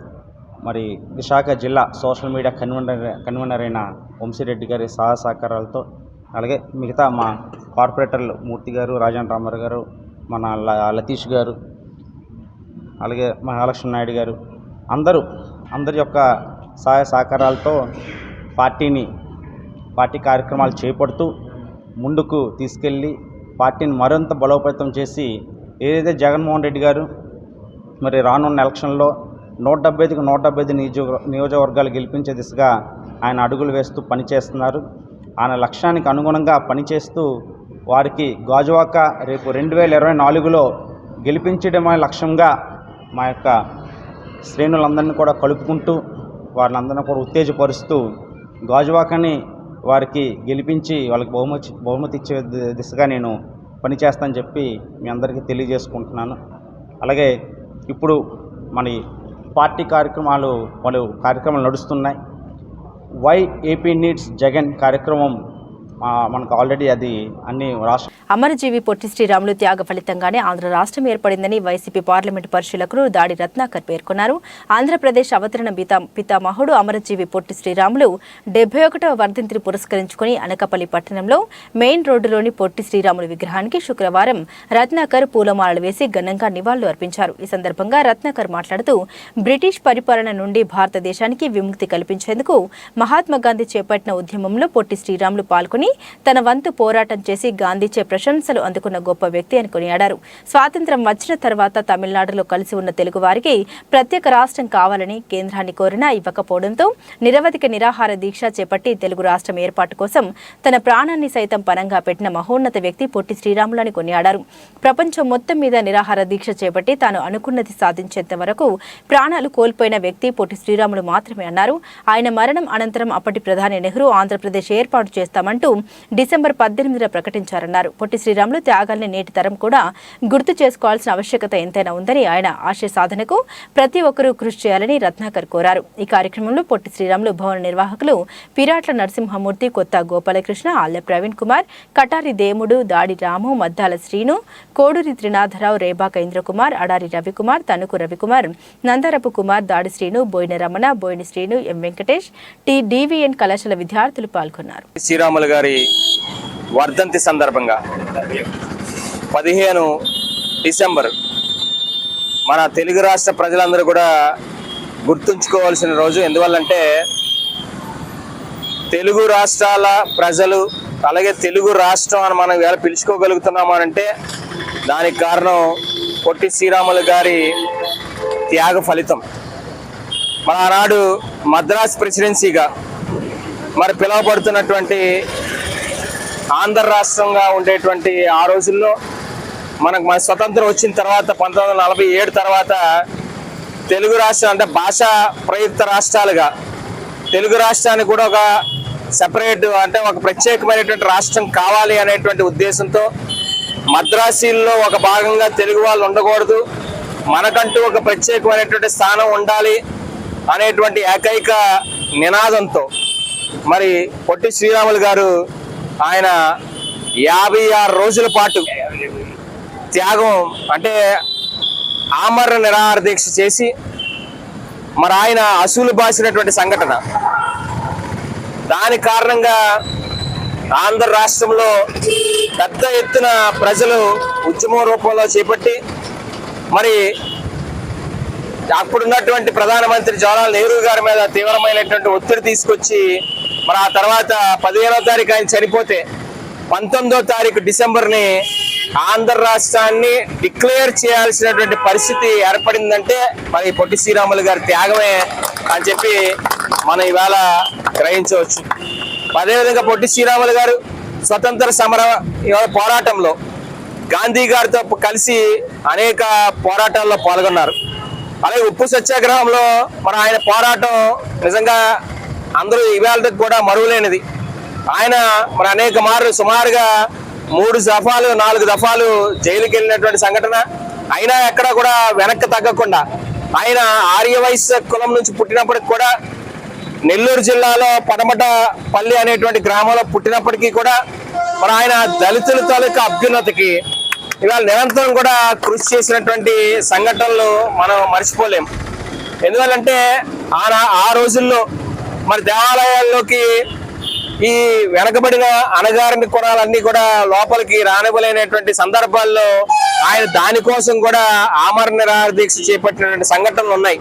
మరి విశాఖ జిల్లా సోషల్ మీడియా కన్వీనర్ అయిన వంశీరెడ్డి గారి సహాయ సహకారాలతో, అలాగే మిగతా మా కార్పొరేటర్లు మూర్తి గారు, రాజన్ రామారావు గారు, మన లతీష్ గారు, అలాగే మహాలక్ష్మి నాయుడు గారు, అందరి యొక్క సహాయ సహకారాలతో పార్టీ కార్యక్రమాలు చేపడుతూ ముందుకు తీసుకెళ్ళి పార్టీని మరింత బలోపేతం చేసి ఏదైతే జగన్మోహన్ రెడ్డి గారు మరి రానున్న ఎలక్షన్లో 175కి 175 నియోజకవర్గాలు గెలిపించే దిశగా ఆయన అడుగులు వేస్తూ పనిచేస్తున్నారు. ఆయన లక్ష్యానికి అనుగుణంగా పనిచేస్తూ వారికి గాజువాక రేపు 2024లో గెలిపించడమే లక్ష్యంగా మా యొక్క శ్రేణులందరినీ కూడా కలుపుకుంటూ వారిని కూడా ఉత్తేజపరుస్తూ గాజువాకని వారికి గెలిపించి వాళ్ళకి బహుమతి ఇచ్చే దిశగా నేను పనిచేస్తానని చెప్పి మీ అందరికీ తెలియజేసుకుంటున్నాను. అలాగే ఇప్పుడు మన పార్టీ కార్యక్రమాలు నడుస్తున్నాయి. వై ఏపీ నీడ్స్ జగన్ కార్యక్రమం మనకు ఆల్రెడీ అది అన్ని రాష్ట్ర అమరజీవి పొట్టి శ్రీరాములు త్యాగ ఫలితంగానే ఆంధ్ర రాష్ట్రం ఏర్పడిందని వైసీపీ పార్లమెంటు పరిశీలకులు దాడి రత్నాకర్ పేర్కొన్నారు. ఆంధ్రప్రదేశ్ అవతరణ పితామహుడు అమరజీవి పొట్టి శ్రీరాములు 71వ వర్ధంతిని పురస్కరించుకుని అనకాపల్లి పట్టణంలో మెయిన్ రోడ్డులోని పొట్టి శ్రీరాములు విగ్రహానికి శుక్రవారం రత్నాకర్ పూలమాలలు వేసి ఘనంగా నివాళులు అర్పించారు. ఈ సందర్భంగా రత్నాకర్ మాట్లాడుతూ బ్రిటిష్ పరిపాలన నుండి భారతదేశానికి విముక్తి కల్పించేందుకు మహాత్మాగాంధీ చేపట్టిన ఉద్యమంలో పొట్టి శ్రీరాములు పాల్గొని తన వంతు పోరాటం చేసి గాంధీచే ప్రశంసలు అందుకున్న గొప్ప వ్యక్తి అని కొనియాడారు. స్వాతంత్ర్యం వచ్చిన తర్వాత తమిళనాడులో కలిసి ఉన్న తెలుగు వారికి ప్రత్యేక రాష్ట్రం కావాలని కేంద్రాన్ని కోరినా ఇవ్వకపోవడంతో నిరవధిక నిరాహార దీక్ష చేపట్టి తెలుగు రాష్ట్రం ఏర్పాటు కోసం తన ప్రాణాన్ని సైతం పణంగా పెట్టిన మహోన్నత వ్యక్తి పొట్టి శ్రీరాములు అని కొనియాడారు. ప్రపంచం మొత్తం మీద నిరాహార దీక్ష చేపట్టి తాను అనుకున్నది సాధించేంత వరకు ప్రాణాలు కోల్పోయిన వ్యక్తి పొట్టి శ్రీరాములు మాత్రమే అన్నారు. ఆయన మరణం అనంతరం అప్పటి ప్రధాని నెహ్రూ ఆంధ్రప్రదేశ్ ఏర్పాటు చేస్తామంటూ డిసెంబర్ 18న ప్రకటించారన్నారు. పొట్టి శ్రీరాములు త్యాగాల్ని నేటి తరం కూడా గుర్తు చేసుకోవాల్సిన ఆవశ్యకత ఎంతైనా ఉందని, ఆయన ఆశయ సాధనకు ప్రతి ఒక్కరూ కృషి చేయాలని రత్నాకర్ కోరారు. ఈ కార్యక్రమంలో పొట్టి శ్రీరాములు భవన నిర్వాహకులు పిరాట్ల నరసింహమూర్తి, కొత్త గోపాలకృష్ణ, ఆళ్ల ప్రవీణ్ కుమార్, కటారి దేముడు, దాడి రాము, మద్దాల శ్రీను, కోడూరి త్రినాథరావు, రేబాక ఇంద్రకుమార్, అడారి రవికుమార్, తణుకు రవికుమార్, నందరపు కుమార్, దాడి శ్రీను, బోయిన రమణ, బోయిని శ్రీను, ఎం వెంకటేష్, డివిఎన్ కళాశాల విద్యార్థులు పాల్గొన్నారు. శ్రీరాములు గారి వర్ధంతి సందర్భంగా 15 డిసెంబర్ మన తెలుగు రాష్ట్ర ప్రజలందరూ కూడా గుర్తుంచుకోవాల్సిన రోజు. ఎందువల్లంటే తెలుగు రాష్ట్రాల ప్రజలు అలాగే తెలుగు రాష్ట్రం అని మనం ఇవాళ పిలుచుకోగలుగుతున్నాము అంటే దానికి కారణం పొట్టి శ్రీరాములు గారి త్యాగ ఫలితం. మన ఆనాడు మద్రాస్ ప్రెసిడెన్సీగా మరి పిలువబడుతున్నటువంటి ఆంధ్ర రాష్ట్రంగా ఉండేటువంటి ఆ రోజుల్లో మన స్వతంత్రం వచ్చిన తర్వాత 1947 తర్వాత తెలుగు రాష్ట్రం అంటే భాషా ప్రయుక్త రాష్ట్రాలుగా తెలుగు రాష్ట్రానికి కూడా ఒక సెపరేట్ అంటే ఒక ప్రత్యేకమైనటువంటి రాష్ట్రం కావాలి అనేటువంటి ఉద్దేశంతో మద్రాసీల్లో ఒక భాగంగా తెలుగు వాళ్ళు ఉండకూడదు, మనకంటూ ఒక ప్రత్యేకమైనటువంటి స్థానం ఉండాలి అనేటువంటి ఏకైక నినాదంతో మరి పొట్టి శ్రీరాములు గారు ఆయన 56 రోజుల పాటు త్యాగం అంటే ఆమరణ నిరాహార దీక్ష చేసి మరి ఆయన అసూలు బాసినటువంటి సంఘటన. దాని కారణంగా ఆంధ్ర రాష్ట్రంలో పెద్ద ఎత్తున ప్రజలు ఉద్యమం రూపంలో చేపట్టి మరి అప్పుడున్నటువంటి ప్రధానమంత్రి జవహర్లాల్ నెహ్రూ గారి మీద తీవ్రమైనటువంటి ఒత్తిడి తీసుకొచ్చి మరి ఆ తర్వాత 15వ తారీఖు ఆయన చనిపోతే 19వ తారీఖు డిసెంబర్ని ఆంధ్ర రాష్ట్రాన్ని డిక్లేర్ చేయాల్సినటువంటి పరిస్థితి ఏర్పడిందంటే మరి పొట్టి శ్రీరాములు గారి త్యాగమే అని చెప్పి మనం ఇవాళ గ్రహించవచ్చు. అదేవిధంగా పొట్టి శ్రీరాములు గారు స్వతంత్ర సమర పోరాటంలో గాంధీ గారితో కలిసి అనేక పోరాటాల్లో పాల్గొన్నారు. అలాగే ఉప్పు సత్యాగ్రహంలో మరి ఆయన పోరాటం నిజంగా అందరూ ఇవాళకి కూడా మరువలేనిది. ఆయన మరి అనేక మార్లు సుమారుగా 3 దఫాలు 4 దఫాలు జైలుకి వెళ్ళినటువంటి సంఘటన. అయినా ఎక్కడ కూడా వెనక్కి తగ్గకుండా ఆయన ఆర్యవైశ్య కులం నుంచి పుట్టినప్పటికి కూడా నెల్లూరు జిల్లాలో పడమటపల్లి అనేటువంటి గ్రామంలో పుట్టినప్పటికీ కూడా మరి ఆయన దళితుల తాలూకా అభ్యున్నతికి ఇవాళ నిరంతరం కూడా కృషి చేసినటువంటి సంఘటనలు మనం మర్చిపోలేం. ఎందువల్లంటే ఆ రోజుల్లో మరి దేవాలయాల్లోకి ఈ వెనకబడిన అణగారిన కులాలన్నీ కూడా లోపలికి రానివ్వలేనటువంటి సందర్భాల్లో ఆయన దానికోసం కూడా ఆమరణ నిరాహార దీక్ష చేపట్టినటువంటి సంఘటనలు ఉన్నాయి.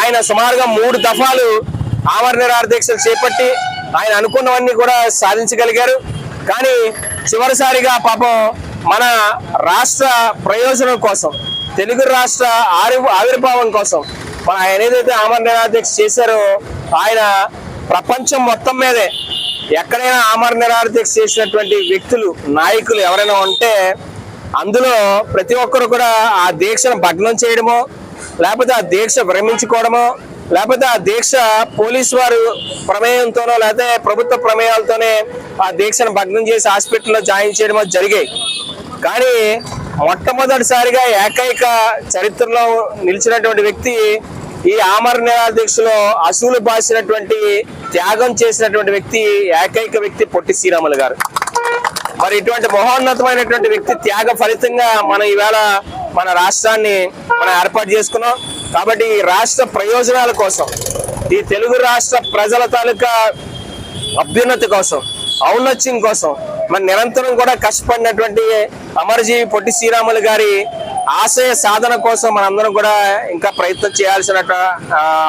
ఆయన సుమారుగా 3 దఫాలు ఆమరణ నిరాహార దీక్షలు చేపట్టి ఆయన అనుకున్నవన్నీ కూడా సాధించగలిగారు. కానీ చివరిసారిగా పాపం మన రాష్ట్ర ప్రయోజనం కోసం తెలుగు రాష్ట్ర ఆవిర్భావం కోసం మన ఆయన ఏదైతే ఆమరణ నిరాహార దీక్ష చేశారో ఆయన ప్రపంచం మొత్తం మీదే ఎక్కడైనా ఆమరణ నిరాహార దీక్ష చేసినటువంటి వ్యక్తులు నాయకులు ఎవరైనా ఉంటే అందులో ప్రతి ఒక్కరు కూడా ఆ దీక్షను భగ్నం చేయడమో లేకపోతే ఆ దీక్ష విరమించుకోవడమో లేకపోతే ఆ దీక్ష పోలీసు వారు ప్రమేయంతోనో లేకపోతే ప్రభుత్వ ప్రమేయాలతోనే ఆ దీక్షను భగ్నం చేసి హాస్పిటల్లో జాయిన్ చేయడమో జరిగాయి. కానీ మొట్టమొదటిసారిగా ఏకైక చరిత్రలో నిలిచినటువంటి వ్యక్తి ఈ ఆమరణ నిరాహార దీక్షలో అసూలు బాసినటువంటి త్యాగం చేసినటువంటి వ్యక్తి ఏకైక వ్యక్తి పొట్టి శ్రీరాములు గారు. మరి ఇటువంటి మహోన్నతమైనటువంటి వ్యక్తి త్యాగ ఫలితంగా మనం ఈవేళ మన రాష్ట్రాన్ని మనం ఏర్పాటు చేసుకున్నాం. కాబట్టి ఈ రాష్ట్ర ప్రయోజనాల కోసం ఈ తెలుగు రాష్ట్ర ప్రజల తాలూకా అభ్యున్నతి కోసం ఔన్నత్యం కోసం మరి నిరంతరం కూడా కష్టపడినటువంటి అమరజీవి పొట్టి శ్రీరాములు గారి ఆశయ సాధన కోసం మనందరం కూడా ఇంకా ప్రయత్నం చేయాల్సిన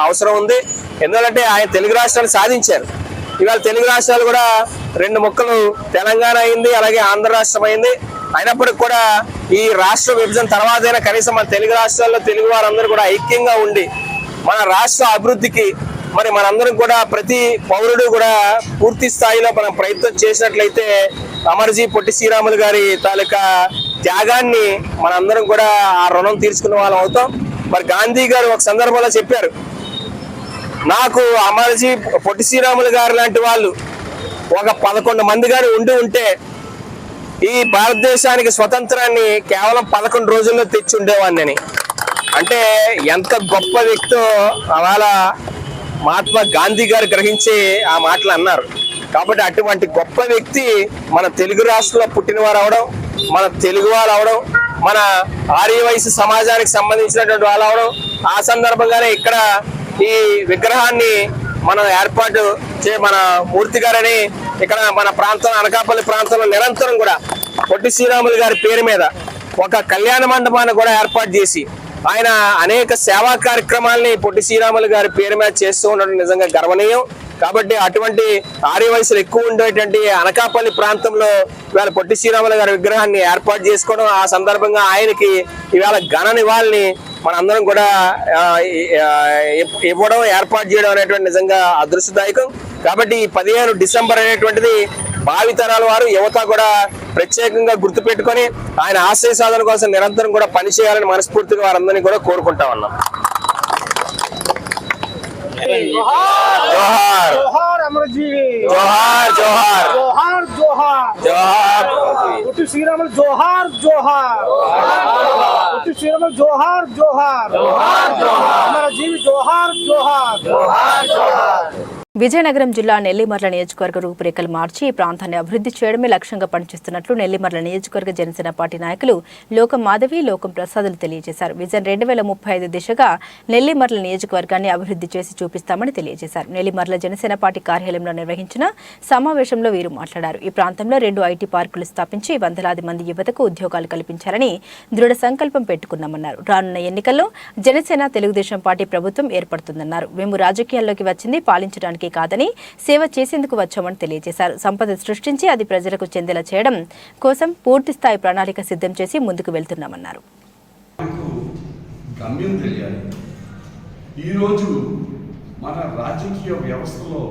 అవసరం ఉంది. ఎందుకంటే ఆయన తెలుగు రాష్ట్రాలు సాధించారు. ఇవాళ తెలుగు రాష్ట్రాలు కూడా 2 ముక్కలు తెలంగాణ అయింది, అలాగే ఆంధ్ర రాష్ట్రం అయింది. అయినప్పటికీ కూడా ఈ రాష్ట్ర విభజన తర్వాతైనా కనీసం మన తెలుగు రాష్ట్రాల్లో తెలుగు వారందరూ కూడా ఐక్యంగా ఉండి మన రాష్ట్ర అభివృద్ధికి మరి మనందరం కూడా ప్రతి పౌరుడు కూడా పూర్తి స్థాయిలో మనం ప్రయత్నం చేసినట్లయితే అమరజీ పొట్టి శ్రీరాములు గారి తాలూకా త్యాగాన్ని మనందరం కూడా ఆ రుణం తీర్చుకున్న వాళ్ళం అవుతాం. మరి గాంధీ గారు ఒక సందర్భంలో చెప్పారు, నాకు అమరజీ పొట్టి శ్రీరాములు గారు లాంటి వాళ్ళు ఒక 11 మంది గారు ఉంటే ఈ భారతదేశానికి స్వతంత్రాన్ని కేవలం 11 రోజుల్లో తెచ్చి ఉండేవాడిని. అంటే ఎంత గొప్ప వ్యక్తో అవాళ మహాత్మా గాంధీ గారు గ్రహించి ఆ మాటలు అన్నారు. కాబట్టి అటువంటి గొప్ప వ్యక్తి మన తెలుగు రాష్ట్రంలో పుట్టినవారు అవడం, మన తెలుగు వాళ్ళు అవడం, మన ఆర్యవైశ్య సమాజానికి సంబంధించినటువంటి వాళ్ళు అవడం, ఆ సందర్భంగానే ఇక్కడ ఈ విగ్రహాన్ని మనం ఏర్పాటు మన మూర్తి గారని ఇక్కడ మన ప్రాంతం అనకాపల్లి ప్రాంతంలో నిరంతరం కూడా పొట్టి శ్రీరాములు గారి పేరు మీద ఒక కళ్యాణ మండపాన్ని కూడా ఏర్పాటు చేసి ఆయన అనేక సేవా కార్యక్రమాలని పొట్టి శ్రీరాములు గారి పేరు మీద చేస్తూ ఉండడం నిజంగా గర్వనీయం. కాబట్టి అటువంటి ఆర్య వయసులు ఎక్కువ ఉండేటువంటి అనకాపల్లి ప్రాంతంలో ఇవాళ పొట్టి శ్రీరాములు గారి విగ్రహాన్ని ఏర్పాటు చేసుకోవడం, ఆ సందర్భంగా ఆయనకి ఇవాళ ఘన నివాళిని మనందరం కూడా ఇవ్వడం, ఏర్పాటు చేయడం అనేటువంటి నిజంగా అదృష్టదాయకం. కాబట్టి ఈ 15 డిసెంబర్ అనేటువంటిది భావితరాల వారు, యువత కూడా ప్రత్యేకంగా గుర్తుపెట్టుకొని ఆయన ఆశయ సాధన కోసం నిరంతరం కూడా పనిచేయాలని మనస్ఫూర్తిగా వారందరినీ కూడా కోరుకుంటా ఉన్నాం. జోహార్ జోహార్ అమరజీవి, జోహార్ జోహార్ జోహార్ జోహార్ జోహార్ పొట్టి శ్రీరాములు జోహార్ జోహార్, పొట్టి శ్రీరాములు జోహార్ జోహార్, అమరజీవి జోహార్ జోహార్. విజయనగరం జిల్లా నెల్లిమర్ల నియోజకవర్గ రూపురేఖలు మార్చి ఈ ప్రాంతాన్ని అభివృద్ధి చేయడమే లక్ష్యంగా పనిచేస్తున్నట్లు నెల్లిమర్ల నియోజకవర్గ జనసేన పార్టీ నాయకులు లోకం మాధవి, లోకం ప్రసాదులు తెలియజేశారు. విజన్ 2035 దిశగా నెల్లిమర్ల నియోజకవర్గాన్ని అభివృద్ధి చేసి చూపిస్తామని తెలియజేశారు. నెల్లిమర్ల జనసేన పార్టీ కార్యాలయంలో నిర్వహించిన సమావేశంలో వీరు మాట్లాడారు. ఈ ప్రాంతంలో 2 ఐటీ పార్కులు స్థాపించి వందలాది మంది యువతకు ఉద్యోగాలు కల్పించాలని దృఢ సంకల్పం పెట్టుకున్నామన్నారు. రానున్న ఎన్నికల్లో జనసేన తెలుగుదేశం పార్టీ ప్రభుత్వం ఏర్పడుతుందన్నారు. మేము రాజకీయాల్లోకి వచ్చింది పాలించడానికి కాదని సేవ చేసేందుకు వచ్చామని తెలియజేశారు. సంపద సృష్టించి అది ప్రజలకు చెందేలా చేయడం కోసం పూర్తి స్థాయి ప్రణాళిక సిద్ధం చేసి ముందుకు వెళ్తున్నామన్నారు. గమ్యం తెలియాలి. ఈరోజు మన రాజకీయ వ్యవస్థలో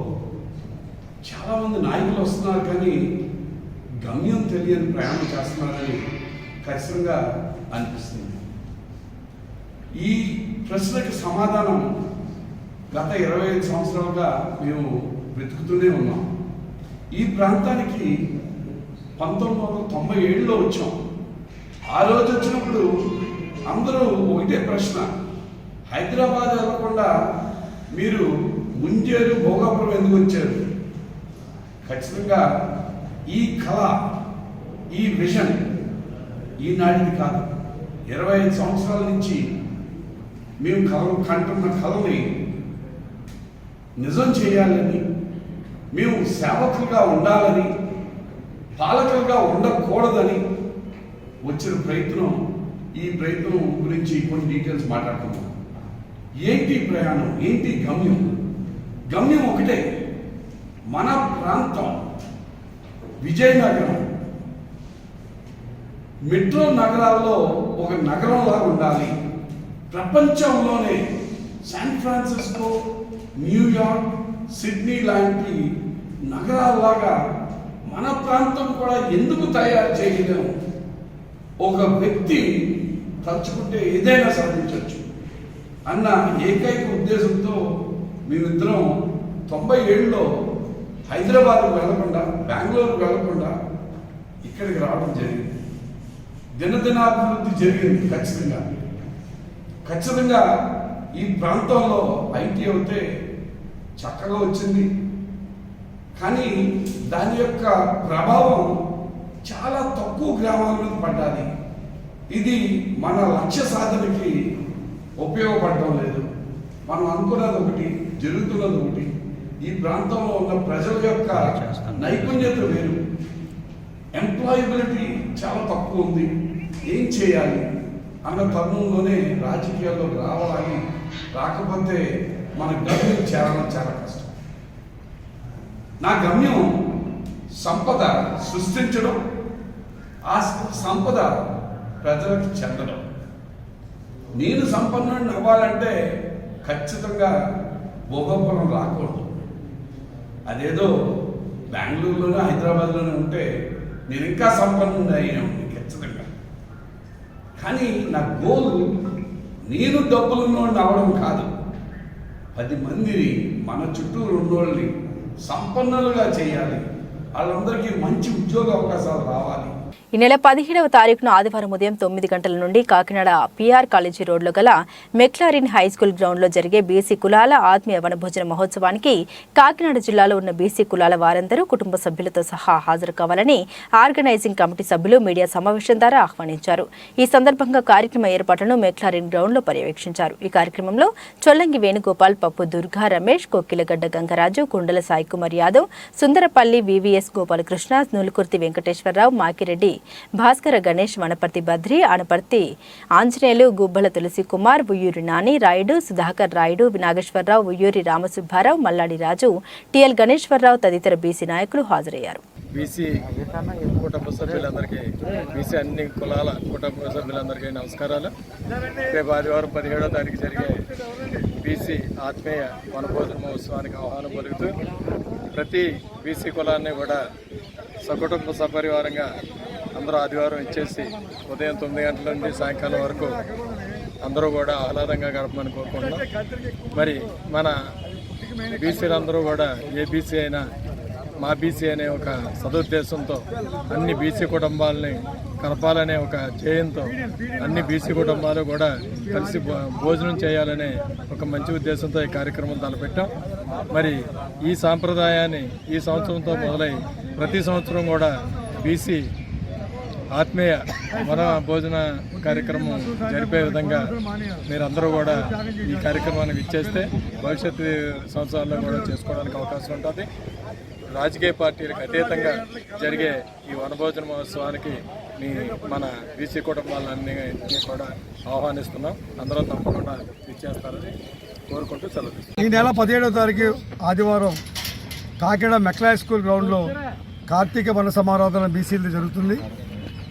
చాలామంది నాయకులు వస్తున్నారు, కానీ గమ్యం తెలియని ప్రయాణం చేస్తున్నారని ఖచ్చితంగా అనిపిస్తుంది. ఈ ప్రశ్నకి సమాధానం గత 25 సంవత్సరాలుగా మేము వెతుకుతూనే ఉన్నాం. ఈ ప్రాంతానికి 1997లో వచ్చాం. ఆ రోజు వచ్చినప్పుడు అందరూ ఒకటే ప్రశ్న, హైదరాబాద్ వెళ్ళకుండా మీరు ముంజేరు భోగాపురం ఎందుకు వచ్చారు? ఖచ్చితంగా ఈ కళ, ఈ విజన్ ఈనాటిది కాదు. 25 సంవత్సరాల నుంచి మేము కంటున్న కళని నిజం చేయాలని, మేము సేవకులుగా ఉండాలని, పాలకులుగా ఉండకూడదని వచ్చిన ప్రయత్నం. ఈ ప్రయత్నం గురించి కొన్ని డీటెయిల్స్ మాట్లాడుతున్నాం. ఏంటి ప్రయాణం, ఏంటి గమ్యం? గమ్యం ఒకటే, మన ప్రాంతం విజయనగరం మెట్రో నగరాల్లో ఒక నగరంలా ఉండాలి. ప్రపంచంలోనే శాన్ ఫ్రాన్సిస్కో, న్యూయార్క్, సిడ్నీ లాంటి నగరాల్లాగా మన ప్రాంతం కూడా ఎందుకు తయారు చేయలేము? ఒక వ్యక్తి తలుచుకుంటే ఏదైనా సాధించవచ్చు అన్న ఏకైక ఉద్దేశంతో మేమిద్దరం 97లో హైదరాబాద్కు వెళ్లకుండా, బెంగళూరుకు వెళ్లకుండా ఇక్కడికి రావడం జరిగింది. దినదినాభివృద్ధి జరిగింది. ఖచ్చితంగా ఈ ప్రాంతంలో ఐటీ అయితే చక్కగా వచ్చింది, కానీ దాని యొక్క ప్రభావం చాలా తక్కువ గ్రామాల మీద పడ్డాది. ఇది మన లక్ష్య సాధనకి ఉపయోగపడటం లేదు. మనం అనుకున్నది ఒకటి, జరుగుతున్నది ఒకటి. ఈ ప్రాంతంలో ఉన్న ప్రజల యొక్క నైపుణ్యత వేరు, ఎంప్లాయబిలిటీ చాలా తక్కువ ఉంది. ఏం చేయాలి అన్న తరుణంలోనే రాజకీయాల్లోకి రావాలి. రాకపోతే మన గమ్యం చేరడం చాలా కష్టం. నా గమ్యం సంపద సృష్టించడం, ఆ సంపద ప్రజలకు చెందడం. నేను సంపన్నుడిని అవ్వాలంటే ఖచ్చితంగా భోగాపురం రాకూడదు. అదేదో బెంగళూరులోనే, హైదరాబాద్లోనే ఉంటే నేను ఇంకా సంపన్నుడిని అయినా ఉంది ఖచ్చితంగా. కానీ నా గోల్ నేను డబ్బులున్నోడిని అవ్వడం కాదు, 10 మందిని మన చుట్టూ ఉన్నోళ్ళని సంపన్నులుగా చేయాలి. వాళ్ళందరికీ మంచి ఉద్యోగ అవకాశాలు రావాలి. ఈ నెల 17వ తారీఖున ఆదివారం ఉదయం 9 గంటల నుండి కాకినాడ పిఆర్ కాలేజీ రోడ్లో గల మెక్లారిన్ హై స్కూల్ గ్రౌండ్లో జరిగే బీసీ కులాల ఆత్మీయ వనభోజన మహోత్సవానికి కాకినాడ జిల్లాలో ఉన్న బీసీ కులాల వారందరూ కుటుంబ సభ్యులతో సహా హాజరు కావాలని ఆర్గనైజింగ్ కమిటీ సభ్యులు మీడియా సమావేశం ద్వారా ఆహ్వానించారు. ఈ సందర్భంగా కార్యక్రమ ఏర్పాట్లను మెక్లారిన్ గ్రౌండ్లో పర్యవేక్షించారు. ఈ కార్యక్రమంలో చొల్లంగి వేణుగోపాల్, పప్పు దుర్గా, రమేష్, కొక్కిలగడ్డ గంగరాజు, కుండల సాయి కుమార్ యాదవ్, సుందరపల్లి, వివిఎస్ ఎస్ గోపాలకృష్ణ, నూలుకుర్తి వెంకటేశ్వరరావు, మాకిరెడ్డి భాస్కర గణేష్, వనపర్తి బద్రి, అనపర్తి ఆంజనేయులు, గుబ్బల తులసి కుమార్, ఉయ్యూరి నాని, రాయుడు, సుధాకర్ రాయుడు, నాగేశ్వరరావు, ఉయ్యూరి రామసుబ్బారావు, మల్లాడి రాజు, టిఎల్ గణేశ్వరరావు తదితర బీసీ నాయకులు హాజరయ్యారు. బీసీ కుటుంబ సభ్యులందరికీ, బీసీ అన్ని కులాల కుటుంబ సభ్యులందరికీ నమస్కారాలు. రేపు ఆదివారం 17వ తారీఖు జరిగే బీసీ ఆత్మీయ వనభోజన మహోత్సవానికి ఆహ్వానం పలుకుతూ ప్రతి బీసీ కులాన్ని కూడా సకుటుంబ సపరివారంగా అందరూ ఆదివారం ఇచ్చేసి ఉదయం 9 గంటల నుండి సాయంకాలం వరకు అందరూ కూడా ఆహ్లాదంగా గడపమని కోరుకుంటున్నాం. మరి మన బీసీలందరూ కూడా ఏ బీసీ అయినా మా బీసీ అనే ఒక సదుద్దేశంతో అన్ని బీసీ కుటుంబాలని కలపాలనే ఒక ధ్యేయంతో అన్ని బీసీ కుటుంబాలు కూడా కలిసి భోజనం చేయాలనే ఒక మంచి ఉద్దేశంతో ఈ కార్యక్రమం తలపెట్టాం. మరి ఈ సాంప్రదాయాన్ని ఈ సంవత్సరంతో మొదలై ప్రతి సంవత్సరం కూడా బీసీ ఆత్మీయ వన భోజన కార్యక్రమం జరిపే విధంగా మీరందరూ కూడా ఈ కార్యక్రమాన్ని ఇచ్చేస్తే భవిష్యత్తు సంవత్సరాల్లో కూడా చేసుకోవడానికి అవకాశం ఉంటుంది. రాజకీయ పార్టీలకు అతీతంగా జరిగే ఈ వనభోజన మహోత్సవానికి మన బీసీ కుటుంబాలన్నీ కూడా ఆహ్వానిస్తున్నాం. అందరూ తప్పకుండా ఇచ్చేస్తారని కోరుకుంటూ సెలవు. ఈ నెల 17వ తారీఖు ఆదివారం కాకినాడ మెక్లా స్కూల్ గ్రౌండ్లో కార్తీక వన సమారాధన బీసీలు జరుగుతుంది.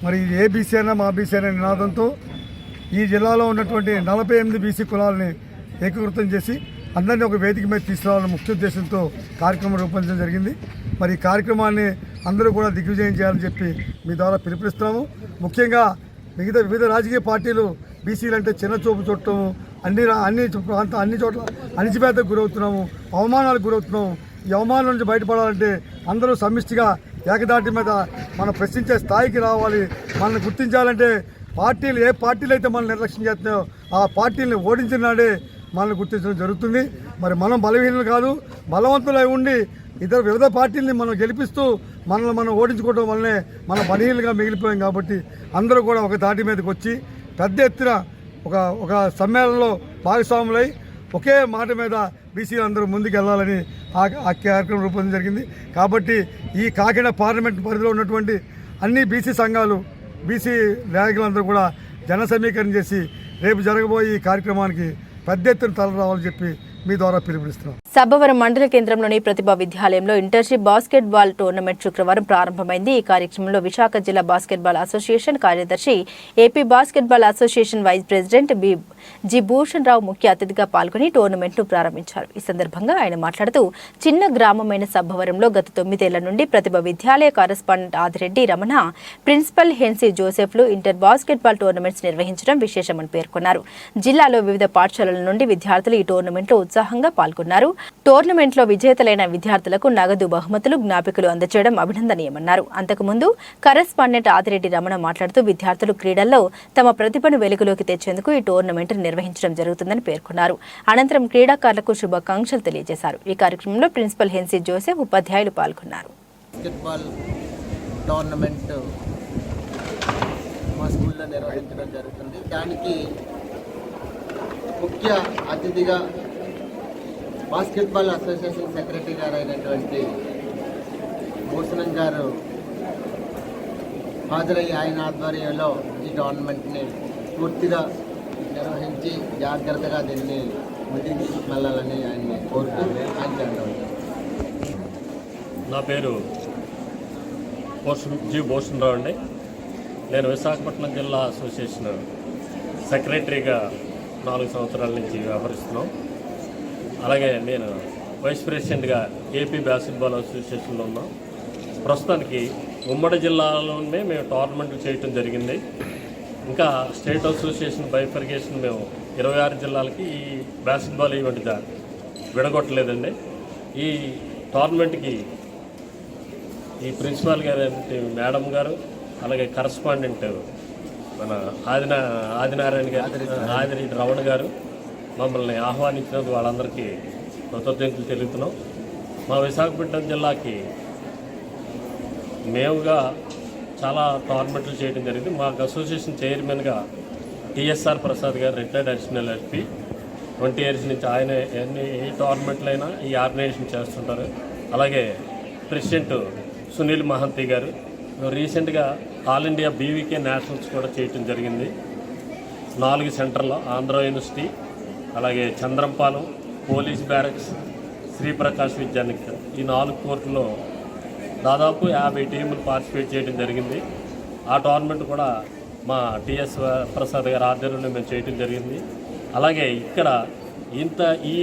మరి ఏ బీసీ అయినా మా బీసీ అయినా నినాదంతో ఈ జిల్లాలో ఉన్నటువంటి 48 బీసీ కులాలని ఏకీకృతం చేసి అందరినీ ఒక వేదిక మీద తీసుకురావాలని ముఖ్య ఉద్దేశంతో కార్యక్రమం రూపొందించడం జరిగింది. మరి ఈ కార్యక్రమాన్ని అందరూ కూడా దిగ్విజయం చేయాలని చెప్పి మీ ద్వారా పిలుపునిస్తున్నాము. ముఖ్యంగా వివిధ రాజకీయ పార్టీలు బీసీలు అంటే చిన్న చూపు చూడటం, అన్ని చోట్ల అణిచివేతకు గురవుతున్నాము, అవమానాలకు గురవుతున్నాము. ఈ అవమానం నుంచి బయటపడాలంటే అందరూ సమిష్టిగా ఏకదాటి మీద మనం ప్రశ్నించే స్థాయికి రావాలి. మనల్ని గుర్తించాలంటే పార్టీలు ఏ పార్టీలు అయితే మనల్ని నిర్లక్ష్యం చేస్తున్నాయో ఆ పార్టీలను ఓడించిన నాడే మనల్ని గుర్తించడం జరుగుతుంది. మరి మనం బలహీనలు కాదు, బలవంతులై ఉండి వివిధ పార్టీలని మనం గెలిపిస్తూ మనల్ని మనం ఓడించుకోవడం వల్లనే మనం బలహీనలుగా మిగిలిపోయాం. కాబట్టి అందరూ కూడా ఒక తాటి మీదకి వచ్చి పెద్ద ఎత్తున ఒక సమ్మేళనంలో భాగస్వాములై ఒకే మాట మీద బీసీలు అందరూ ముందుకు వెళ్ళాలని ఆ కార్యక్రమం రూపొందించడం జరిగింది. కాబట్టి ఈ కాకినాడ పార్లమెంట్ పరిధిలో ఉన్నటువంటి అన్ని బీసీ సంఘాలు, బీసీ నాయకులందరూ కూడా జన సమీకరణ చేసి రేపు జరగబోయే ఈ కార్యక్రమానికి పెద్ద ఎత్తున తల రావాలని చెప్పి మీ ద్వారా పిలుపునిస్తున్నాం. సబ్బవరం మండల కేంద్రంలోని ప్రతిభా విద్యాలయంలో ఇంటర్షిప్ బాస్కెట్బాల్ టోర్నమెంట్ శుక్రవారం ప్రారంభమైంది. ఈ కార్యక్రమంలో విశాఖ జిల్లా బాస్కెట్బాల్ అసోసియేషన్ కార్యదర్శి, AP basketball association vice president G Bhushan Rao ముఖ్య అతిథిగా పాల్గొని టోర్నమెంట్ను ప్రారంభించారు. ఈ సందర్భంగా ఆయన మాట్లాడుతూ చిన్న గ్రామమైన సబ్బవరంలో గత 9 ఏళ్ల నుండి ప్రతిభా విద్యాలయ కరెస్పాండెంట్ ఆదిరెడ్డి రమణ, ప్రిన్సిపల్ హెన్సీ జోసెఫ్లు ఇంటర్ బాస్కెట్బాల్ టోర్నమెంట్స్ నిర్వహించడం విశేషమని పేర్కొన్నారు. జిల్లాలో వివిధ పాఠశాలల నుండి విద్యార్థులు ఈ టోర్నమెంట్లో ఉత్సాహంగా పాల్గొన్నారు. టోర్నమెంట్లో విజేతలైన విద్యార్థులకు నగదు బహుమతులు, జ్ఞాపికలు అందజేయడం అభినందనీయమన్నారు. అంతకుముందు కరెస్పాండెంట్ ఆదిరెడ్డి రమణ మాట్లాడుతూ విద్యార్థులు క్రీడల్లో తమ ప్రతిభను వెలుగులోకి తెచ్చేందుకు ఈ టోర్నమెంట్ నిర్వహించడం జరుగుతుందని పేర్కొన్నారు. అనంతరం క్రీడాకారులకు శుభాకాంక్షలు తెలియజేశారు. ఈ కార్యక్రమంలో ప్రిన్సిపల్ హెన్సీ జోసెఫ్, ఉపాధ్యాయులు పాల్గొన్నారు. బాస్కెట్బాల్ టోర్నమెంట్ మా స్కూల్లో నిర్వహించడం జరుగుతుంది. దానికి ముఖ్య అతిథిగా బాస్కెట్బాల్ అసోసియేషన్ సెక్రటరీ గారు అయినటువంటి భూషణం గారు హాజరయ్యి ఆయన ఆధ్వర్యంలో ఈ టోర్నమెంట్ని పూర్తిగా నిర్వహించి జాగ్రత్తగా దీన్ని ముందుకు తీసుకెళ్లాలని ఆయన్ని కోరుతూ ఆయన. నా పేరు జి భూషణ్ రావు అండి. నేను విశాఖపట్నం జిల్లా అసోసియేషన్ సెక్రటరీగా 4 సంవత్సరాల నుంచి వ్యవహరిస్తున్నాం. అలాగే నేను వైస్ ప్రెసిడెంట్గా ఏపీ బాస్కెట్బాల్ అసోసియేషన్లో ఉన్నాం. ప్రస్తుతానికి ఉమ్మడి జిల్లాలోనే మేము టోర్నమెంట్లు చేయటం జరిగింది. ఇంకా స్టేట్ అసోసియేషన్ బైఫర్గేషన్ మేము 26 జిల్లాలకి ఈ బాస్కెట్బాల్ ఈవెంట్ విడగొట్టలేదండి. ఈ టోర్నమెంట్కి ఈ ప్రిన్సిపాల్ గారు మేడం గారు, అలాగే కరస్పాండెంట్ మన ఆదినారాయణ గారు, ఆదిరెడ్డి రమణ గారు మమ్మల్ని ఆహ్వానించినందుకు వాళ్ళందరికీ కృతజ్ఞతలు తెలుపుతున్నాం. మా విశాఖపట్నం జిల్లాకి మేముగా చాలా టోర్నమెంట్లు చేయడం జరిగింది. మాకు అసోసియేషన్ చైర్మన్గా టిఎస్ఆర్ ప్రసాద్ గారు, రిటైర్డ్ అడిషనల్ ఎస్పీ, 20 years నుంచి ఆయన ఏ టోర్నమెంట్లైనా ఈ ఆర్గనైజేషన్ చేస్తుంటారు. అలాగే ప్రెసిడెంట్ సునీల్ మహంతి గారు. రీసెంట్గా ఆల్ ఇండియా బీవీకే నేషనల్స్ కూడా చేయటం జరిగింది. 4 సెంటర్లో ఆంధ్ర యూనివర్సిటీ, అలాగే చంద్రంపాలెం, పోలీస్ బ్యారక్స్, శ్రీప్రకాష్ విద్యానికేతన్, ఈ 4 కోర్టులో దాదాపు 50 టీములు పార్టిసిపేట్ చేయడం జరిగింది. ఆ టోర్నమెంట్ కూడా మా టిఎస్ ప్రసాద్ గారి ఆధ్వర్యంలో మేము చేయడం జరిగింది. అలాగే ఇక్కడ ఈ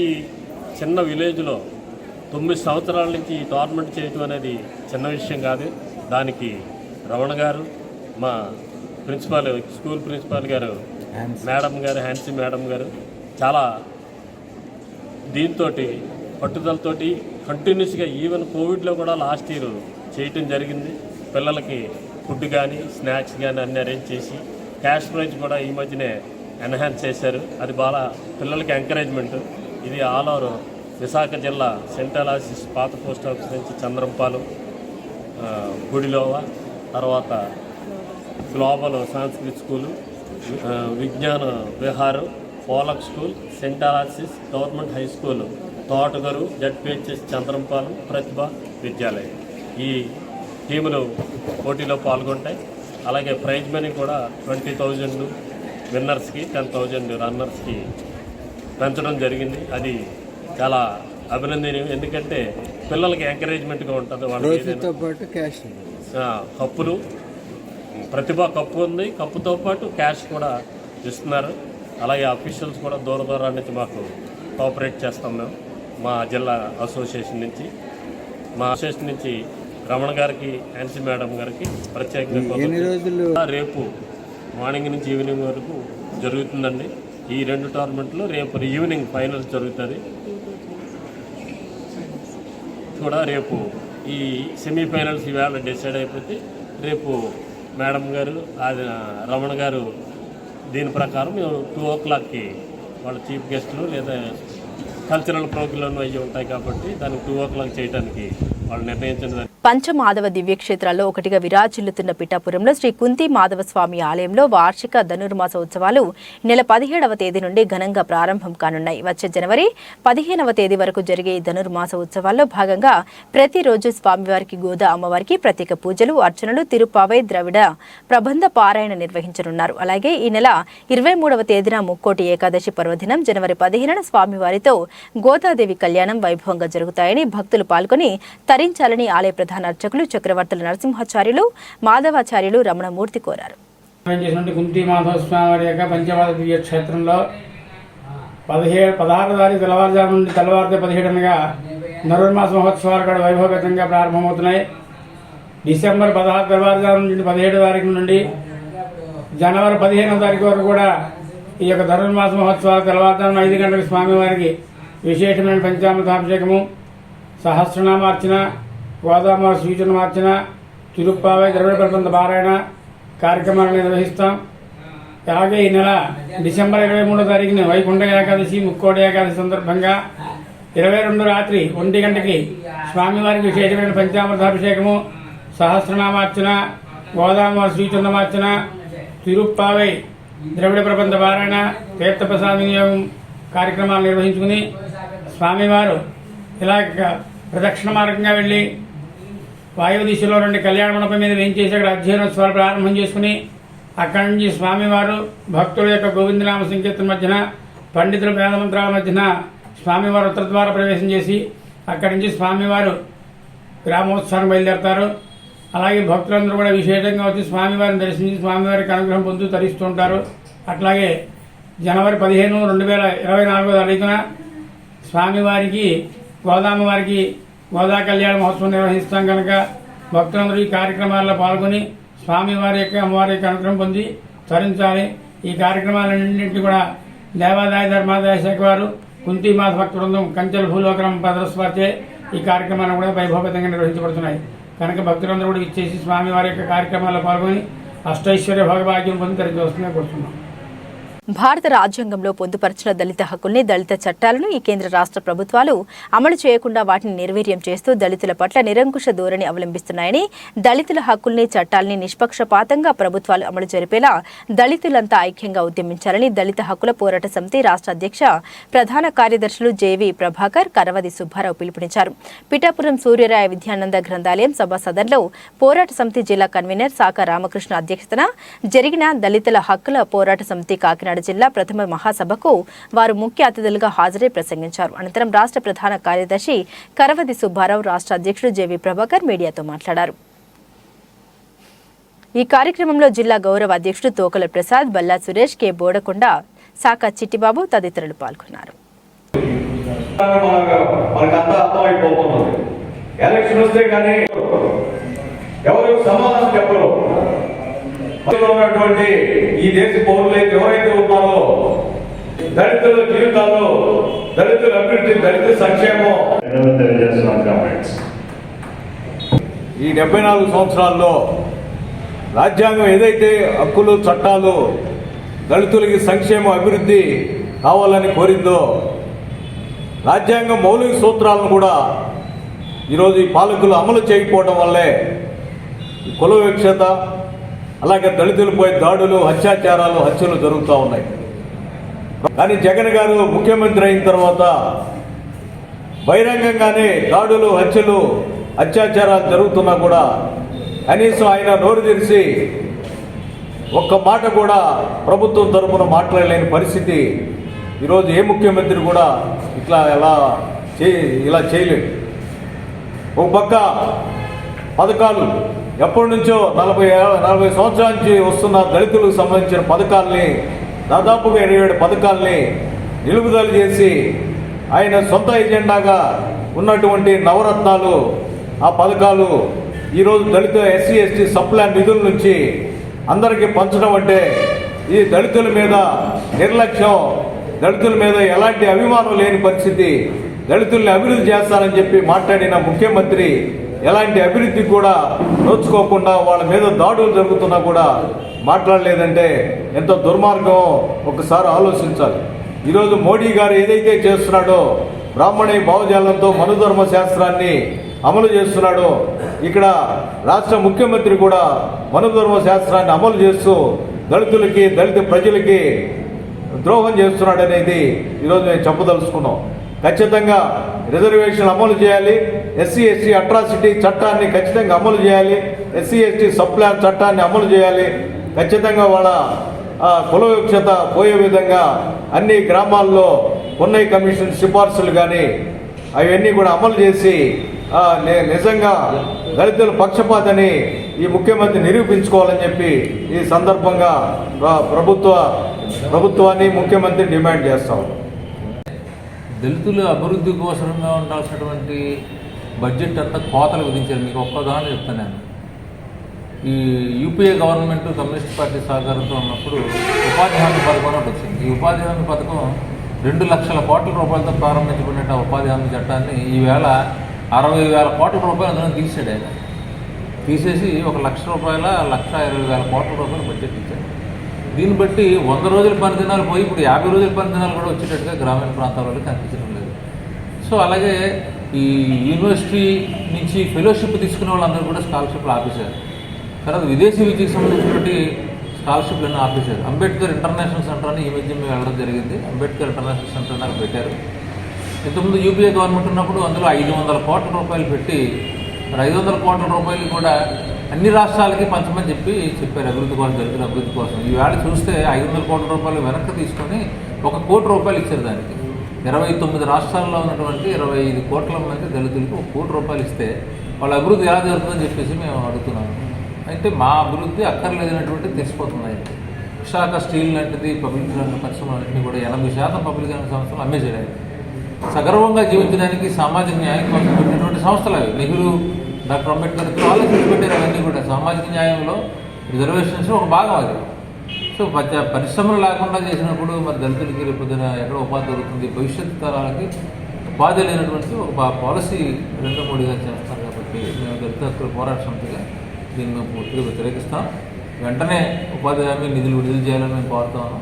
చిన్న విలేజ్లో 9 సంవత్సరాల నుంచి ఈ టోర్నమెంట్ చేయటం అనేది చిన్న విషయం కాదు. దానికి రమణ గారు, మా ప్రిన్సిపాల్, స్కూల్ ప్రిన్సిపాల్ గారు మేడం గారు, హ్యాన్సీ మేడం గారు చాలా దీంతో పట్టుదలతోటి కంటిన్యూస్గా ఈవెన్ కోవిడ్లో కూడా లాస్ట్ ఇయర్ చేయటం జరిగింది. పిల్లలకి ఫుడ్ కానీ స్నాక్స్ కానీ అన్నీ అరేంజ్ చేసి క్యాష్ ప్రైజ్ కూడా ఈ మధ్యనే ఎన్హాన్స్ చేశారు. అది బాగా పిల్లలకి ఎంకరేజ్మెంట్. ఇది ఆల్ ఓవర్ విశాఖ జిల్లా సెంట్ అలాసిస్ పాత పోస్ట్ ఆఫీస్ నుంచి చంద్రంపాలెం, గుడిలోవ, తర్వాత గ్లోబల్ సంస్కృత్ స్కూలు, విజ్ఞాన విహార్, పోలక్ school, saint Aloysius government high school, Thotagaru, ZPHS Chandrampalem, Pratibha Vidyalayam, ఈ టీములు పోటీలో పాల్గొంటాయి. అలాగే ప్రైజ్ మనీ కూడా 20,000 విన్నర్స్కి, 10,000 రన్నర్స్కి పెంచడం జరిగింది. అది చాలా అభినందనీయం. ఎందుకంటే పిల్లలకి ఎంకరేజ్మెంట్గా ఉంటుంది. వాళ్ళతో పాటు క్యాష్, కప్పులు, ప్రతిభ కప్పు ఉంది, కప్పుతో పాటు క్యాష్ కూడా ఇస్తున్నారు. అలాగే అఫీషియల్స్ కూడా దూరం నుంచి మాకు కోఆపరేట్ చేస్తాం. మేము మా జిల్లా అసోసియేషన్ నుంచి రమణ గారికి, హ్యాన్సీ మేడం గారికి ప్రత్యేకంగా రేపు మార్నింగ్ నుంచి ఈవినింగ్ వరకు జరుగుతుందండి. ఈ 2 టోర్నమెంట్లో రేపు ఈవినింగ్ ఫైనల్స్ జరుగుతుంది కూడా. రేపు ఈ సెమీఫైనల్స్ ఈవేళ డిసైడ్ అయిపోతే రేపు మేడం గారు, రమణ గారు దీని ప్రకారం 2 o'clockకి వాళ్ళ చీఫ్ గెస్టులు లేదా కల్చరల్ ప్రోగ్రాంలు అవి ఉంటాయి కాబట్టి దానికి 2 o'clock చేయడానికి వాళ్ళు నిర్ణయించిన. పంచమాధవ దివ్యక్షేత్రాల్లో ఒకటిగా విరాజిల్లుతున్న పిఠాపురంలో శ్రీ కుంతి మాధవ స్వామి ఆలయంలో వార్షిక ధనుర్మాస ఉత్సవాలు నెల 17వ తేదీ నుండి ఘనంగా ప్రారంభం కానున్నాయి. వచ్చే జనవరి 15వ తేదీ వరకు జరిగే ఈ ధనుర్మాస ఉత్సవాల్లో భాగంగా ప్రతిరోజు స్వామివారికి, గోదా అమ్మవారికి ప్రత్యేక పూజలు, అర్చనలు, తిరుపావై ద్రవిడ ప్రబంధ పారాయణ నిర్వహించనున్నారు. అలాగే ఈ నెల 23వ తేదీన ముక్కోటి ఏకాదశి పర్వదినం జనవరి 15న స్వామివారితో గోదాదేవి కళ్యాణం వైభవంగా జరుగుతాయని భక్తులు పాల్గొని తరించాలని ఆలయ ప్రధాన అర్చకులు చక్రవర్తుల నరసింహాచార్యులు, మాధవాచార్యులు రమణమూర్తి కోరారు. కుంతి మాధవ స్వామి వారి యొక్క పంచమాధవ దివ్య క్షేత్రంలో 16వ తారీఖు తెల్లవారుజాము నుండి తెల్లవారితే 17గా ధనుర్మాస మహోత్సవాలు కూడా వైభవగతంగా ప్రారంభమవుతున్నాయి. డిసెంబర్ 16 తెల్లవారుజాము నుండి 17వ తారీఖు నుండి జనవరి 15వ తారీఖు వరకు కూడా ఈ యొక్క ధనుర్మాస మహోత్సవాలు తెల్లవారుజామున 5 గంటలకు స్వామివారికి విశేషమైన పంచామృతాభిషేకము, సహస్రనామార్చన, గోదావరి సూచనమార్చన, తిరుప్పావై ద్రవిడ ప్రబంధ పారాయణ కార్యక్రమాలను నిర్వహిస్తాం. అలాగే ఈ నెల డిసెంబర్ 23వ తారీఖున వైకుంఠ ఏకాదశి, ముక్కోటి ఏకాదశి సందర్భంగా 22 రాత్రి 1 గంటకి స్వామివారికి విశేషమైన పంచామృతాభిషేకము, సహస్రనామార్చన, గోదావరి సూచనమార్చన, తిరుప్పావై ద్రవిడ ప్రబంధ పారాయణ, తీర్థప్రసాద వినియోగం కార్యక్రమాలు నిర్వహించుకుని స్వామివారు ఇలా ప్రదక్షిణ మార్గంగా వెళ్ళి వాయువ దిశలో నుండి కళ్యాణ మండపం మీద వేయించేసి అక్కడ అధ్యయనోత్సవాలు ప్రారంభం చేసుకుని అక్కడి నుంచి స్వామివారు భక్తుల యొక్క గోవిందనామ సంకీర్తన మధ్యన, పండితుల వేదమంత్రాల మధ్యన స్వామివారు ఉత్తర ద్వారా ప్రవేశం చేసి అక్కడి నుంచి స్వామివారు గ్రామోత్సవానికి బయలుదేరతారు. అలాగే భక్తులందరూ కూడా విశేషంగా వచ్చి స్వామివారిని దర్శించి స్వామివారికి అనుగ్రహం పొందుతూ తరిస్తుంటారు. అట్లాగే జనవరి 15, 2024వ తారీఖున స్వామివారికి, గోదామ్మవారికి గోదా కళ్యాణ మహోత్సవం నిర్వహిస్తాం కనుక భక్తులందరూ ఈ కార్యక్రమాల్లో పాల్గొని స్వామివారి యొక్క, అమ్మవారి యొక్క అనుగ్రహం పొంది తరించాలి. ఈ కార్యక్రమాలన్నింటినీ కూడా దేవాదాయ ధర్మాదాయ శాఖ వారు, కుంతి మాధ భక్త బృందం, కంచెల భూలోకరం ప్రదర్శించే ఈ కార్యక్రమాలు కూడా వైభవపేతంగా నిర్వహించబడుతున్నాయి కనుక భక్తులందరూ కూడా ఇచ్చేసి స్వామివారి యొక్క కార్యక్రమాల్లో పాల్గొని అష్టైశ్వర్య భోగభాగ్యం పొంది తరించి వస్తుందని కోరుతున్నాం. భారత రాజ్యాంగంలో పొందుపరిచిన దళిత హక్కుల్ని, దళిత చట్టాలను ఈ కేంద్ర రాష్ట్ర ప్రభుత్వాలు అమలు చేయకుండా వాటిని నిర్వీర్యం చేస్తూ దళితుల పట్ల నిరంకుశ ధోరణి అవలంబిస్తున్నాయని, దళితుల హక్కుల్ని, చట్టాలని నిష్పక్షపాతంగా ప్రభుత్వాలు అమలు జరిపేలా దళితులంతా ఐక్యంగా ఉద్యమించాలని దళిత హక్కుల పోరాట సమితి రాష్ట్ర అధ్యక్ష ప్రధాన కార్యదర్శులు జేవి ప్రభాకర్, కరవది సుబ్బారావు పిలుపునిచ్చారు. పిఠాపురం సూర్యరాయ విద్యానంద గ్రంథాలయం సభా సదన్లో పోరాట సమితి జిల్లా కన్వీనర్ సాక రామకృష్ణ అధ్యక్షతన జరిగిన దళితుల హక్కుల పోరాట సమితి కాకినాడ జిల్లా ప్రథమ మహాసభకు వారు ముఖ్య అతిథులుగా హాజరై ప్రసంగించారు. అనంతరం రాష్ట్ర ప్రధాన కార్యదర్శి కరవది సుబ్బారావు, రాష్ట్ర అధ్యక్షుడు జేవి ప్రభాకర్ మీడియాతో మాట్లాడారు. ఈ కార్యక్రమంలో జిల్లా గౌరవ అధ్యక్షుడు తోకల ప్రసాద్, బల్లా సురేష్, కె బోడకొండ, సాకా చిట్టిబాబు తదితరులు పాల్గొన్నారు. ఎలక్షన్ వస్తే కానీ ఎవరు సమాధానం చెప్పరు. ఉన్నటువంటి ఈ దేశ పౌరులు ఎవరైతే ఉన్నారో దళితుల జీవితాల్లో దళితుల అభివృద్ధి, దళిత సంక్షేమం ఈ 74 సంవత్సరాల్లో రాజ్యాంగం ఏదైతే హక్కులు, చట్టాలు దళితులకి సంక్షేమం, అభివృద్ధి కావాలని కోరిందో రాజ్యాంగం మౌలిక సూత్రాలను కూడా ఈరోజు ఈ పాలకులు అమలు చేయకపోవడం వల్లే కుల వివక్షత, అలాగే దళితులపై దాడులు, అత్యాచారాలు, హత్యలు జరుగుతూ ఉన్నాయి. కానీ జగన్ గారు ముఖ్యమంత్రి అయిన తర్వాత బహిరంగంగానే దాడులు, హత్యలు, అత్యాచారాలు జరుగుతున్నా కూడా కనీసం ఆయన నోరు తెరిచి ఒక్క మాట కూడా ప్రభుత్వం తరఫున మాట్లాడలేని పరిస్థితి. ఈరోజు ఏ ముఖ్యమంత్రి కూడా ఇలా చేయలేడు. ఒక పక్క పథకాలు ఎప్పటి నుంచో 40 సంవత్సరాల నుంచి వస్తున్న దళితులకు సంబంధించిన పథకాల్ని, దాదాపుగా 27 పథకాల్ని నిలుపుదల చేసి ఆయన సొంత ఎజెండాగా ఉన్నటువంటి నవరత్నాలు, ఆ పథకాలు ఈరోజు దళిత ఎస్సీ ఎస్టీ సప్లాన్ నిధుల నుంచి అందరికీ పంచడం అంటే ఈ దళితుల మీద నిర్లక్ష్యం, దళితుల మీద ఎలాంటి అభిమానం లేని పరిస్థితి. దళితుల్ని అభివృద్ధి చేస్తానని చెప్పి మాట్లాడిన ముఖ్యమంత్రి ఎలాంటి అభివృద్ధి కూడా నోచుకోకుండా వాళ్ళ మీద దాడులు జరుగుతున్నా కూడా మాట్లాడలేదంటే ఎంత దుర్మార్గం ఒకసారి ఆలోచించాలి. ఈరోజు మోడీ గారు ఏదైతే చేస్తున్నాడో బ్రాహ్మణీ భావజాలంతో మనుధర్మ శాస్త్రాన్ని అమలు చేస్తున్నాడో, ఇక్కడ రాష్ట్ర ముఖ్యమంత్రి కూడా మనుధర్మ శాస్త్రాన్ని అమలు చేస్తూ దళితులకి, దళిత ప్రజలకి ద్రోహం చేస్తున్నాడనేది ఈరోజు మేము చెప్పదలుచుకున్నాం. ఖచ్చితంగా రిజర్వేషన్ అమలు చేయాలి, ఎస్సీ ఎస్టీ అట్రాసిటీ చట్టాన్ని ఖచ్చితంగా అమలు చేయాలి, ఎస్సీ ఎస్టీ సప్లాన్ చట్టాన్ని అమలు చేయాలి. ఖచ్చితంగా వాళ్ళ కుల వివక్షత పోయే విధంగా అన్ని గ్రామాల్లో ఉన్నయ కమిషన్ సిఫార్సులు కానీ అవన్నీ కూడా అమలు చేసి నిజంగా దళితుల పక్షపాతని ఈ ముఖ్యమంత్రి నిరూపించుకోవాలని చెప్పి ఈ సందర్భంగా ప్రభుత్వాన్ని, ముఖ్యమంత్రి డిమాండ్ చేస్తాం. దళితుల అభివృద్ధి కోసంగా ఉండాల్సినటువంటి బడ్జెట్ అంతా కోతలు విధించారు. మీకు ఒక్క ఉదాహరణ చెప్తాను. నేను ఈ యూపీఏ గవర్నమెంట్ కమ్యూనిస్ట్ పార్టీ సహకారంతో ఉన్నప్పుడు ఉపాధి హామీ పథకం ఒకటి వచ్చింది. ఈ ఉపాధి హామీ పథకం 2 లక్షల కోట్ల రూపాయలతో ప్రారంభించబడిన ఉపాధి హామీ చట్టాన్ని ఈవేళ 60,000 కోట్ల రూపాయలు అందులో తీసాడు. ఆయన తీసేసి 1 లక్ష రూపాయల 1,20,000 కోట్ల రూపాయలు బడ్జెట్ ఇచ్చాడు. దీన్ని బట్టి 100 రోజుల పని దినాలు పోయి ఇప్పుడు 50 రోజుల పని దినాలు కూడా వచ్చేటట్టుగా గ్రామీణ ప్రాంతాలలో కనిపించడం లేదు. సో అలాగే ఈ యూనివర్సిటీ నుంచి ఫెలోషిప్ తీసుకునే వాళ్ళందరూ కూడా స్కాలర్షిప్లు ఆపేశారు. తర్వాత విదేశీ విద్యకు సంబంధించినటువంటి స్కాలర్షిప్లను ఆపేశారు. అంబేద్కర్ ఇంటర్నేషనల్ సెంటర్ అని ఈ మధ్య మేము వెళ్ళడం జరిగింది. అంబేద్కర్ ఇంటర్నేషనల్ సెంటర్ నాకు పెట్టారు. ఇంతకుముందు యూపీఏ గవర్నమెంట్ ఉన్నప్పుడు అందులో 500 కోట్ల రూపాయలు పెట్టి, మరి 500 కోట్ల రూపాయలు కూడా అన్ని రాష్ట్రాలకి పంచమని చెప్పారు అభివృద్ధి కోసం, దళితుల అభివృద్ధి కోసం. ఈవేళ చూస్తే 500 కోట్ల రూపాయలు వెనక్కి తీసుకొని 1 కోటి రూపాయలు ఇచ్చారు. దానికి 29 రాష్ట్రాల్లో ఉన్నటువంటి 25 కోట్ల మంది దళితులకు 1 కోటి రూపాయలు ఇస్తే వాళ్ళ అభివృద్ధి ఎలా జరుగుతుందని చెప్పేసి మేము అడుగుతున్నాము. అయితే మా అభివృద్ధి అక్కర్లేదనేటువంటి తెలిసిపోతుంది. విశాఖ స్టీల్ లాంటిది పబ్లిక్ రంగ పరిశ్రమలన్నింటినీ కూడా 80% పబ్లిక్ రంగ సంస్థలు అమ్మేసేయాలి. సగర్వంగా జీవించడానికి సామాజిక న్యాయం కోసం పెట్టినటువంటి సంస్థలు అవి. నెహ్రూ, డాక్టర్ అంబేద్కర్ ఆలోచించి పెట్టారు. అవన్నీ కూడా సామాజిక న్యాయంలో రిజర్వేషన్స్ ఒక భాగం అది. సో పరిశ్రమలు లేకుండా చేసినప్పుడు మరి దళితులకి రేపు ఎక్కడ ఉపాధి దొరుకుతుంది? భవిష్యత్తు తరాలకి ఉపాధి లేనటువంటి ఒక పాలసీ నరేంద్ర మోడీ గారు చేస్తారు. కాబట్టి మేము దళిత హక్కుల పోరాట సమితిగా దీన్ని మేము పూర్తిగా వ్యతిరేకిస్తాం. వెంటనే ఉపాధి హామీ నిధులు విడుదల చేయాలని మేము కోరుతాము.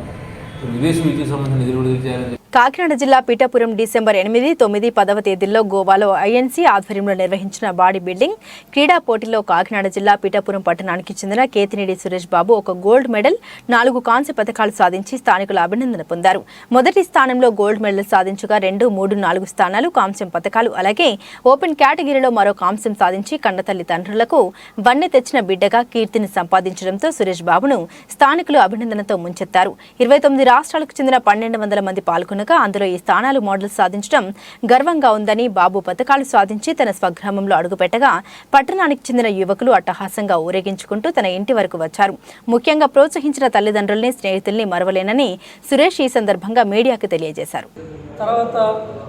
విదేశీ విద్యకు సంబంధించిన నిధులు విడుదల చేయాలని కాకినాడ జిల్లా పీఠాపురం డిసెంబర్ 8, 9, 10వ తేదీల్లో గోవాలో ఐఎన్సీ ఆధ్వర్యంలో నిర్వహించిన బాడీ బిల్డింగ్ క్రీడా పోటీల్లో కాకినాడ జిల్లా పీఠాపురం పట్టణానికి చెందిన కేతినేడి సురేష్ బాబు ఒక గోల్డ్ మెడల్, 4 కాంస్య పథకాలు సాధించి స్థానికుల అభినందన పొందారు. మొదటి స్థానంలో గోల్డ్ మెడల్ సాధించగా 2, 3, 4 స్థానాలు కాంస్యం పథకాలు, అలాగే ఓపెన్ కేటగిరీలో మరో కాంస్యం సాధించి కన్నతల్లి తండ్రులకు వన్నె తెచ్చిన బిడ్డగా కీర్తిని సంపాదించడంతో సురేష్ బాబును స్థానికులు అభినందనతో ముంచెత్తారు. 29 రాష్ట్రాలకు చెందిన 1200 మంది పాల్గొనగా అందులో ఈ స్థానాలు మోడల్ సాధించడం గర్వంగా ఉందని, బాబు పథకాలు సాధించి తన స్వగ్రామంలో అడుగుపెట్టగా పట్టణానికి చెందిన యువకులు అట్టహాసంగా ఊరేగించుకుంటూ తన ఇంటి వరకు వచ్చారు. ముఖ్యంగా ప్రోత్సహించిన తల్లిదండ్రుల్ని, స్నేహితుల్ని మరవలేనని సురేష్ ఈ సందర్భంగా మీడియాకు తెలియజేశారు. తర్వాత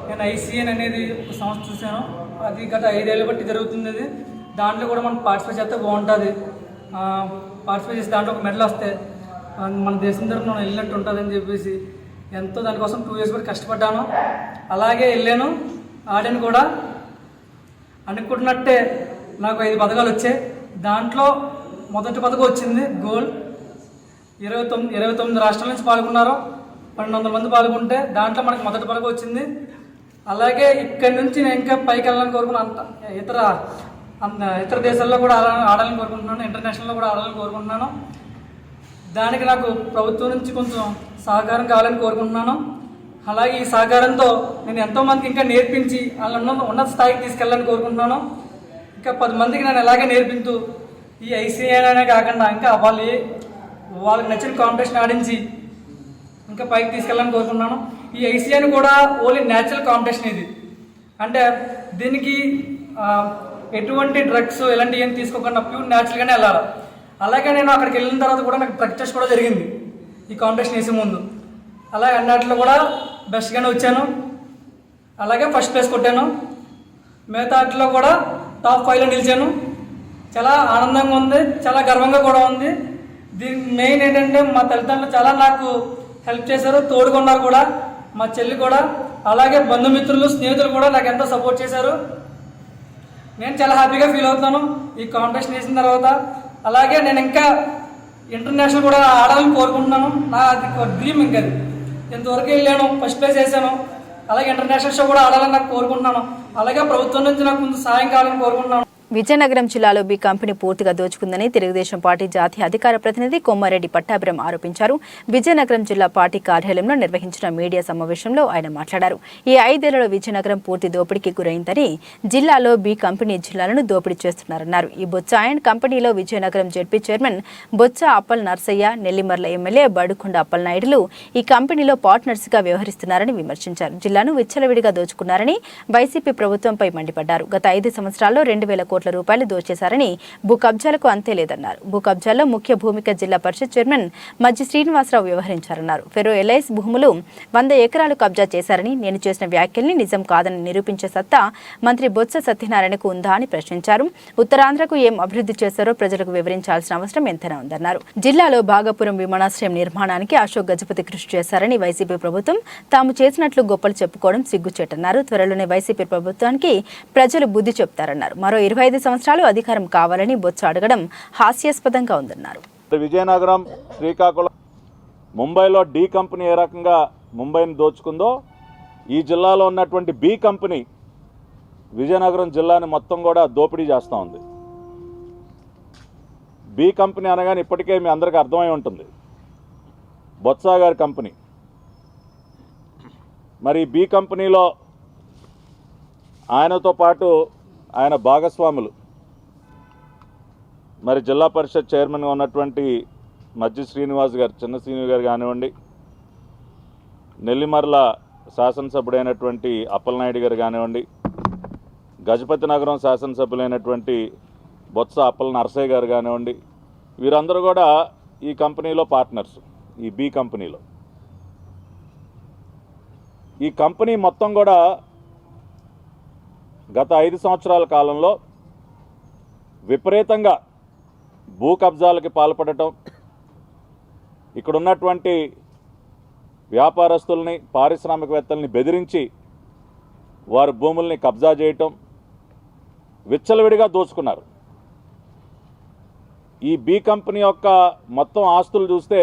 నేను ఐసీఎన్ అనేది ఒక సంస్థ చూశాను. అది గత 5 ఏళ్ళ బట్టి జరుగుతుంది. దాంట్లో కూడా మనం పార్టిసిపేట్ చేస్తే బాగుంటుంది. పార్టిసిపేట్ చేసి దాంట్లో ఒక మెడల్ వస్తే మన దేశం తరఫున మనం వెళ్ళినట్టు ఉంటుందని చెప్పేసి ఎంతో దానికోసం 2 years బట్టి కష్టపడ్డాను. అలాగే వెళ్ళాను, ఆడాను కూడా. అనుకుంటున్నట్టే నాకు 5 పథకాలు వచ్చాయి. దాంట్లో మొదటి పథకం వచ్చింది గోల్డ్. 29 రాష్ట్రాల నుంచి పాల్గొన్నారు. 1200 మంది పాల్గొంటే దాంట్లో మనకి మొదటి పథకం వచ్చింది. అలాగే ఇక్కడి నుంచి నేను ఇంకా పైకి వెళ్ళాలని కోరుకున్నాను. ఇతర దేశాల్లో కూడా ఆడాలని కోరుకుంటున్నాను. ఇంటర్నేషనల్లో కూడా ఆడాలని కోరుకుంటున్నాను. దానికి నాకు ప్రభుత్వం నుంచి కొంచెం సహకారం కావాలని కోరుకుంటున్నాను. అలాగే ఈ సహకారంతో నేను ఎంతోమందికి ఇంకా నేర్పించి వాళ్ళ ఉన్నత స్థాయికి తీసుకెళ్ళాలని కోరుకుంటున్నాను. ఇంకా 10 మందికి నేను ఎలాగే నేర్పించు ఈ ఐసీఐ అనే కాకుండా ఇంకా వాళ్ళకి నచ్చిన కాంపిటీషన్ ఆడించి ఇంకా పైకి తీసుకెళ్ళాలని కోరుకుంటున్నాను. ఈ ఐసీఐని కూడా ఓన్లీ న్యాచురల్ కాంపిటీషన్ ఇది. అంటే దీనికి ఎటువంటి డ్రగ్స్ ఇలాంటివి ఏం తీసుకోకుండా ప్యూర్ న్యాచురల్గానే వెళ్ళాలి. అలాగే నేను అక్కడికి వెళ్ళిన తర్వాత కూడా నాకు ప్రాక్టీస్ కూడా జరిగింది ఈ కాంపిటీషన్ వేసే ముందు. అలాగే అన్నిటిలో కూడా బెస్ట్గానే వచ్చాను. అలాగే ఫస్ట్ ప్లేస్ కొట్టాను. మిగతా వాటిలో కూడా టాప్ 5లో నిలిచాను. చాలా ఆనందంగా ఉంది, చాలా గర్వంగా కూడా ఉంది. దీనికి మెయిన్ ఏంటంటే మా తల్లిదండ్రులు చాలా నాకు హెల్ప్ చేశారు, తోడుకున్నారు కూడా. మా చెల్లి కూడా, అలాగే బంధుమిత్రులు, స్నేహితులు కూడా నాకు ఎంతో సపోర్ట్ చేశారు. నేను చాలా హ్యాపీగా ఫీల్ అవుతున్నాను ఈ కాంపిటీషన్ వేసిన తర్వాత. అలాగే నేను ఇంకా ఇంటర్నేషనల్ కూడా ఆడాలని కోరుకుంటున్నాను. నా అది డ్రీమ్. ఇంకా ఇంతవరకు వెళ్ళాను, ఫస్ట్ ప్లేస్ వేసాను. అలాగే ఇంటర్నేషనల్ షో కూడా ఆడాలని నాకు కోరుకుంటున్నాను. అలాగే ప్రభుత్వం నుంచి నాకు కొంచెం సాయం కావాలని కోరుకుంటున్నాను. విజయనగరం జిల్లాలో బి కంపెనీ పూర్తిగా దోచుకుందని తెలుగుదేశం పార్టీ జాతీయ అధికార ప్రతినిధి కొమ్మారెడ్డి పట్టాభిరామ్ ఆరోపించారు. విజయనగరం జిల్లా పార్టీ కార్యాలయంలో నిర్వహించిన మీడియా సమావేశంలో ఆయన మాట్లాడారు. ఈ 5 ఏళ్లలో విజయనగరం పూర్తి దోపిడీకి గురైందని, జిల్లాలో బి కంపెనీ జిల్లాలను దోపిడీ చేస్తున్నారన్నారు. ఈ బొత్స అండ్ కంపెనీలో Vizianagaram ZP chairman Botsa Appal Narsaiah, Nellimarla MLA Badukonda అప్పలనాయుడులు ఈ కంపెనీలో పార్ట్నర్స్గా వ్యవహరిస్తున్నారని విమర్శించారు. జిల్లాను విచ్చలవిడిగా దోచుకున్నారని వైసీపీ ప్రభుత్వంపై మండిపడ్డారు. గత 5 సంవత్సరాల్లో 2,000 కోట్ల రూపాయలు దోచేశారని, భూ కబ్జాలకు అంతే లేదన్నారు. భూ కబ్జాల్లో ముఖ్య భూమిక జిల్లా పరిషత్ చైర్మన్ మజ్జి శ్రీనివాసరావు వ్యవహరించారన్నారు. ఫెరో ఎల్ఐస్ భూములు 100 ఎకరాలు కబ్జా చేశారని, నేను చేసిన వ్యాఖ్యల్ని నిజం కాదని నిరూపించే సత్తా మంత్రి బొత్స సత్యనారాయణకు ఉందా అని ప్రశ్నించారు. ఉత్తరాంధ్రకు ఏం అభివృద్ధి చేశారో ప్రజలకు వివరించాల్సిన అవసరం ఎంతైనా ఉందన్నారు. జిల్లాలో భాగపురం విమానాశ్రయం నిర్మాణానికి అశోక్ గజపతి కృషి చేశారని, వైసీపీ ప్రభుత్వం తాము చేసినట్లు గొప్పలు చెప్పుకోవడం సిగ్గుచేటన్నారు. త్వరలోనే వైసీపీ ప్రభుత్వానికి ప్రజలు బుద్ధి చెప్తారన్నారు. మరో 25 సంవత్సరాలు అధికారం కావాలని బొత్స అడగడం హాస్యాస్పదంగా ఉందన్నారు. విజయనగరం, శ్రీకాకుళం, ముంబైలో డి కంపెనీ ఏ రకంగా ముంబైని దోచుకుందో, ఈ జిల్లాలో ఉన్నటువంటి బి కంపెనీ విజయనగరం జిల్లాని మొత్తం కూడా దోపిడీ చేస్తూ ఉంది. బి కంపెనీ అనగానే ఇప్పటికే మీ అందరికీ అర్థమై ఉంటుంది, బొత్స గారి కంపెనీ. మరి బి కంపెనీలో ఆయనతో పాటు ఆయన భాగస్వాములు, మరి జిల్లా పరిషత్ చైర్మన్గా ఉన్నటువంటి మజ్జి శ్రీనివాస్ గారు, చిన్న శ్రీను గారు కానివ్వండి, నెల్లిమర్ల శాసనసభ్యుడైనటువంటి అప్పలనాయుడు గారు కానివ్వండి, గజపతి నగరం శాసనసభ్యులైనటువంటి బొత్స అప్పల నరసయ్య గారు కానివ్వండి, వీరందరూ కూడా ఈ కంపెనీలో పార్ట్నర్స్. ఈ బి కంపెనీలో ఈ కంపెనీ మొత్తం కూడా గత 5 సంవత్సరాల కాలంలో విపరీతంగా భూ కబ్జాలకి పాల్పడటం, ఇక్కడ ఉన్నటువంటి వ్యాపారస్తుల్ని, పారిశ్రామికవేత్తల్ని బెదిరించి వారి భూముల్ని కబ్జా చేయటం, విచ్చలవిడిగా దోచుకున్నారు. ఈ బి కంపెనీ యొక్క మొత్తం ఆస్తులు చూస్తే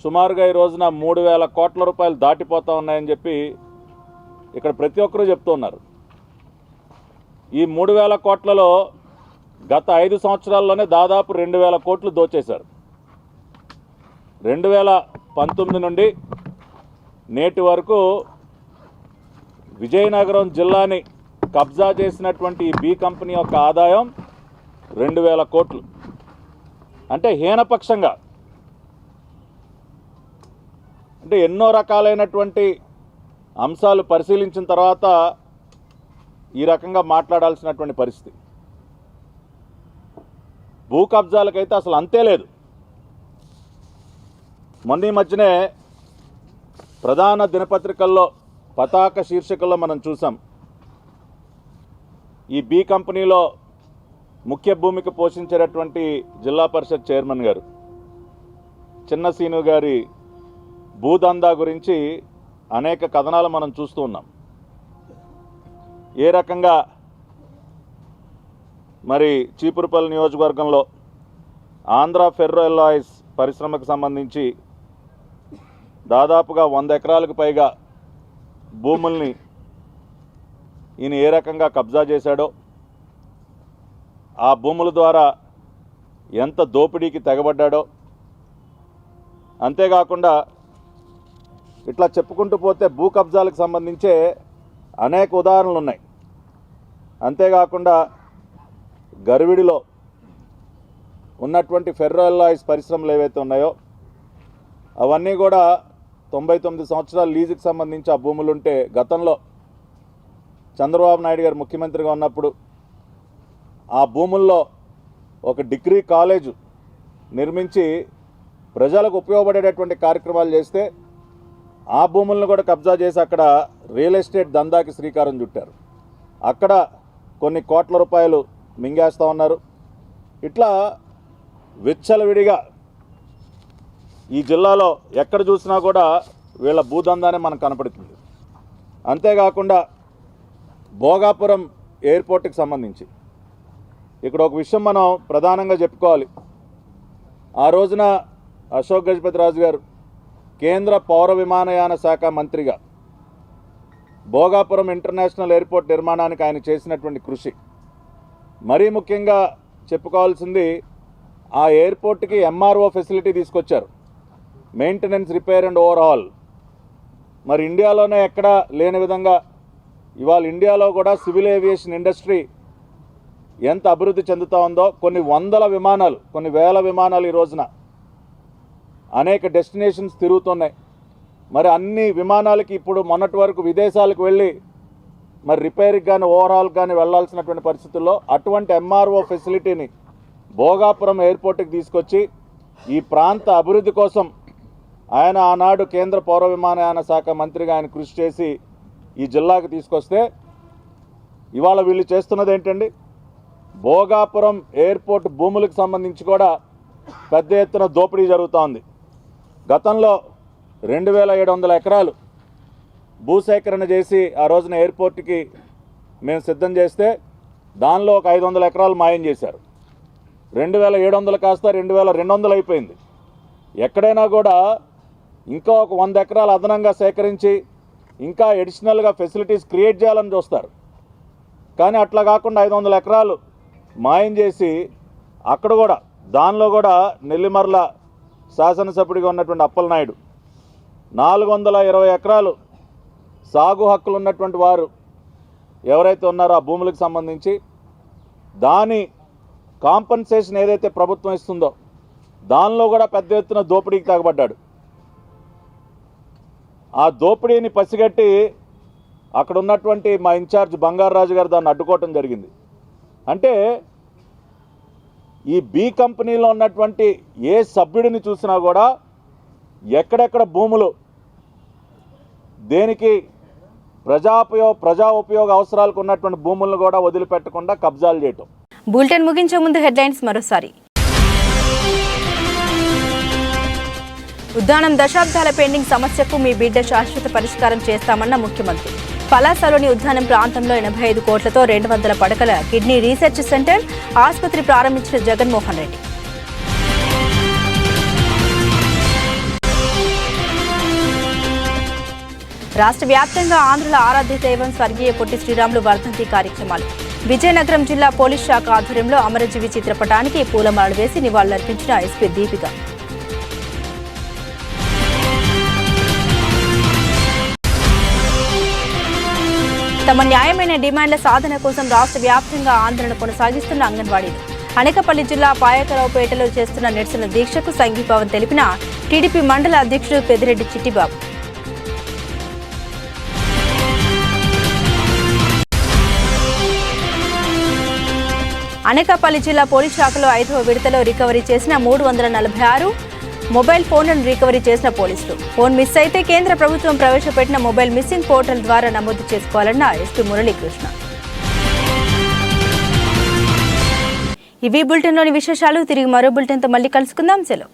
సుమారుగా ఈ రోజున 3,000 కోట్ల రూపాయలు దాటిపోతూ ఉన్నాయని చెప్పి ఇక్కడ ప్రతి ఒక్కరూ చెప్తూ ఉన్నారు. ఈ 3,000 కోట్లలో గత 5 సంవత్సరాల్లోనే దాదాపు 2,000 కోట్లు దోచేశారు. 2019 నుండి నేటి వరకు విజయనగరం జిల్లాని కబ్జా చేసినటువంటి ఈ బి కంపెనీ యొక్క ఆదాయం 2,000 కోట్లు. అంటే హీనపక్షంగా, అంటే ఎన్నో రకాలైనటువంటి అంశాలు పరిశీలించిన తర్వాత ఈ రకంగా మాట్లాడాల్సినటువంటి పరిస్థితి. భూ కబ్జాలకైతే అసలు అంతే లేదు. మొన్న ఈ మధ్యనే ప్రధాన దినపత్రికల్లో పతాక శీర్షికల్లో మనం చూసాం. ఈ బి కంపెనీలో ముఖ్య భూమిక పోషించేటటువంటి జిల్లా పరిషత్ చైర్మన్ గారు చిన్న సీను గారి భూదందా గురించి అనేక కథనాలు మనం చూస్తూ ఉన్నాం. ఏ రకంగా మరి చీపురుపల్లి నియోజకవర్గంలో ఆంధ్ర ఫెర్రో ఎలాయిస్ పరిశ్రమకు సంబంధించి దాదాపుగా 100 ఎకరాలకు పైగా భూముల్ని ఈయన ఏ రకంగా కబ్జా చేశాడో, ఆ భూముల ద్వారా ఎంత దోపిడీకి తెగబడ్డాడో, అంతేకాకుండా ఇట్లా చెప్పుకుంటూ పోతే భూ కబ్జాలకు సంబంధించే అనేక ఉదాహరణలు ఉన్నాయి. అంతేకాకుండా గర్విడిలో ఉన్నటువంటి ఫెర్రో ఎలాయిస్ పరిశ్రమలు ఏవైతే ఉన్నాయో అవన్నీ కూడా 99 సంవత్సరాల లీజుకి సంబంధించి ఆ భూములుంటే గతంలో చంద్రబాబు నాయుడు గారు ముఖ్యమంత్రిగా ఉన్నప్పుడు ఆ భూముల్లో ఒక డిగ్రీ కాలేజు నిర్మించి ప్రజలకు ఉపయోగపడేటటువంటి కార్యక్రమాలు చేస్తే ఆ భూములను కూడా కబ్జా చేసి అక్కడ రియల్ ఎస్టేట్ దందాకి శ్రీకారం చుట్టారు. అక్కడ కొన్ని కోట్ల రూపాయలు మింగేస్తూ ఉన్నారు. ఇట్లా విచ్చలవిడిగా ఈ జిల్లాలో ఎక్కడ చూసినా కూడా వీళ్ళ భూదందానే మనకు కనపడుతుంది. అంతేకాకుండా భోగాపురం ఎయిర్పోర్ట్కి సంబంధించి ఇక్కడ ఒక విషయం మనం ప్రధానంగా చెప్పుకోవాలి. ఆ రోజున అశోక్ గజపతి రాజు గారు కేంద్ర పౌర విమానయాన శాఖ మంత్రిగా భోగాపురం ఇంటర్నేషనల్ ఎయిర్పోర్ట్ నిర్మాణానికి ఆయన చేసినటువంటి కృషి, మరీ ముఖ్యంగా చెప్పుకోవాల్సింది ఆ ఎయిర్పోర్ట్కి ఎంఆర్ఓ ఫెసిలిటీ తీసుకొచ్చారు, మెయింటెనెన్స్, రిపేర్ అండ్ ఓవర్హాల్. మరి ఇండియాలోనే ఎక్కడా లేని విధంగా ఇవాళ ఇండియాలో కూడా సివిల్ ఏవియేషన్ ఇండస్ట్రీ ఎంత అభివృద్ధి చెందుతూ ఉందో, కొన్ని వందల విమానాలు, కొన్ని వేల విమానాలు ఈ రోజున అనేక డెస్టినేషన్స్ తిరుగుతున్నాయి. మరి అన్ని విమానాలకి ఇప్పుడు మొన్నటి వరకు విదేశాలకు వెళ్ళి మరి రిపేర్కి కానీ ఓవర్హాల్కి కానీ వెళ్లాల్సినటువంటి పరిస్థితుల్లో అటువంటి ఎంఆర్ఓ ఫెసిలిటీని భోగాపురం ఎయిర్పోర్ట్కి తీసుకొచ్చి ఈ ప్రాంత అభివృద్ధి కోసం ఆయన ఆనాడు కేంద్ర పౌర విమానయాన శాఖ మంత్రిగా ఆయన కృషి చేసి ఈ జిల్లాకు తీసుకొస్తే ఇవాళ వీళ్ళు చేస్తున్నది ఏంటండి, భోగాపురం ఎయిర్పోర్ట్ భూములకు సంబంధించి కూడా పెద్ద ఎత్తున దోపిడీ జరుగుతూ ఉంది. గతంలో 2,700 ఎకరాలు భూసేకరణ చేసి ఆ రోజున ఎయిర్పోర్ట్కి మేము సిద్ధం చేస్తే దానిలో ఒక 500 ఎకరాలు మాయం చేశారు. 2,700 కాస్త 2,200 అయిపోయింది. ఎక్కడైనా కూడా ఇంకా ఒక 100 ఎకరాలు అదనంగా సేకరించి ఇంకా అడిషనల్గా ఫెసిలిటీస్ క్రియేట్ చేయాలని చూస్తారు. కానీ అట్లా కాకుండా 500 ఎకరాలు మాయం చేసి అక్కడ కూడా దానిలో కూడా నెల్లిమర్ల శాసనసభ్యుడిగా ఉన్నటువంటి అప్పలనాయుడు 420 ఎకరాలు సాగు హక్కులు ఉన్నటువంటి వారు ఎవరైతే ఉన్నారో ఆ భూములకు సంబంధించి దాని కాంపన్సేషన్ ఏదైతే ప్రభుత్వం ఇస్తుందో దానిలో కూడా పెద్ద ఎత్తున దోపిడీకి తెగబడ్డాడు. ఆ దోపిడీని పసిగట్టి అక్కడ ఉన్నటువంటి మా ఇన్ఛార్జ్ బంగారాజు గారు దాన్ని అడ్డుకోవటం జరిగింది. అంటే ఈ బి కంపెనీలో ఉన్నటువంటి ఏ సభ్యుడిని చూసినా కూడా ఎక్కడెక్కడ భూములు దేనికి ప్రజా ఉపయోగ అవసరాలకు ఉన్నటువంటి భూములను కూడా వదిలిపెట్టకుండా కబ్జాలు చేయటం. బులెటిన్ ముగించే ముందు హెడ్లైన్స్ మరోసారి. ఉద్దానం దశాబ్దాల పెండింగ్ సమస్యకు మీ బిడ్డ శాశ్వత పరిష్కారం చేస్తామన్న ముఖ్యమంత్రి. పలాసలోని ఉద్దానం ప్రాంతంలో 85 కోట్లతో 200 పడకల కిడ్నీ రీసెర్చ్ సెంటర్ ఆసుపత్రి ప్రారంభించిన జగన్మోహన్ రెడ్డి. రాష్ట్ర వ్యాప్తంగా ఆంధ్రుల ఆరాధ్య దైవం స్వర్గీయ పొట్టి శ్రీరాములు వర్ధంతి కార్యక్రమాలు. విజయనగరం జిల్లా పోలీస్ శాఖ ఆధ్వర్యంలో అమరజీవి చిత్రపటానికి పూలమాలలు వేసి నివాళులర్పించిన ఎస్పీ దీపిక. తమ న్యాయమైన డిమాండ్ల సాధన కోసం రాష్ట్ర వ్యాప్తంగా ఆందోళన కొనసాగిస్తున్న అంగన్వాడీలు. అనకాపల్లి జిల్లా పాయకరావుపేటలో చేస్తున్న నిరసన దీక్షకు సంఘీభావం తెలిపిన టీడీపీ మండల అధ్యక్షుడు పెద్దిరెడ్డి చిట్టిబాబు. అనకాపల్లి జిల్లా పోలీస్ శాఖలో 5వ విడతలో రికవరీ చేసిన 346 మొబైల్ ఫోన్లను రికవరీ చేసిన పోలీసులు. ఫోన్ మిస్ అయితే కేంద్ర ప్రభుత్వం ప్రవేశపెట్టిన మొబైల్ మిస్సింగ్ పోర్టల్ ద్వారా నమోదు చేసుకోవాలన్న ఎస్పీ మురళీకృష్ణ. ఇవి బులెటిన్లోని విశేషాలు. తిరిగి మరో బులెటిన్తో మళ్ళీ కలుసుకుందాం. సెలవు.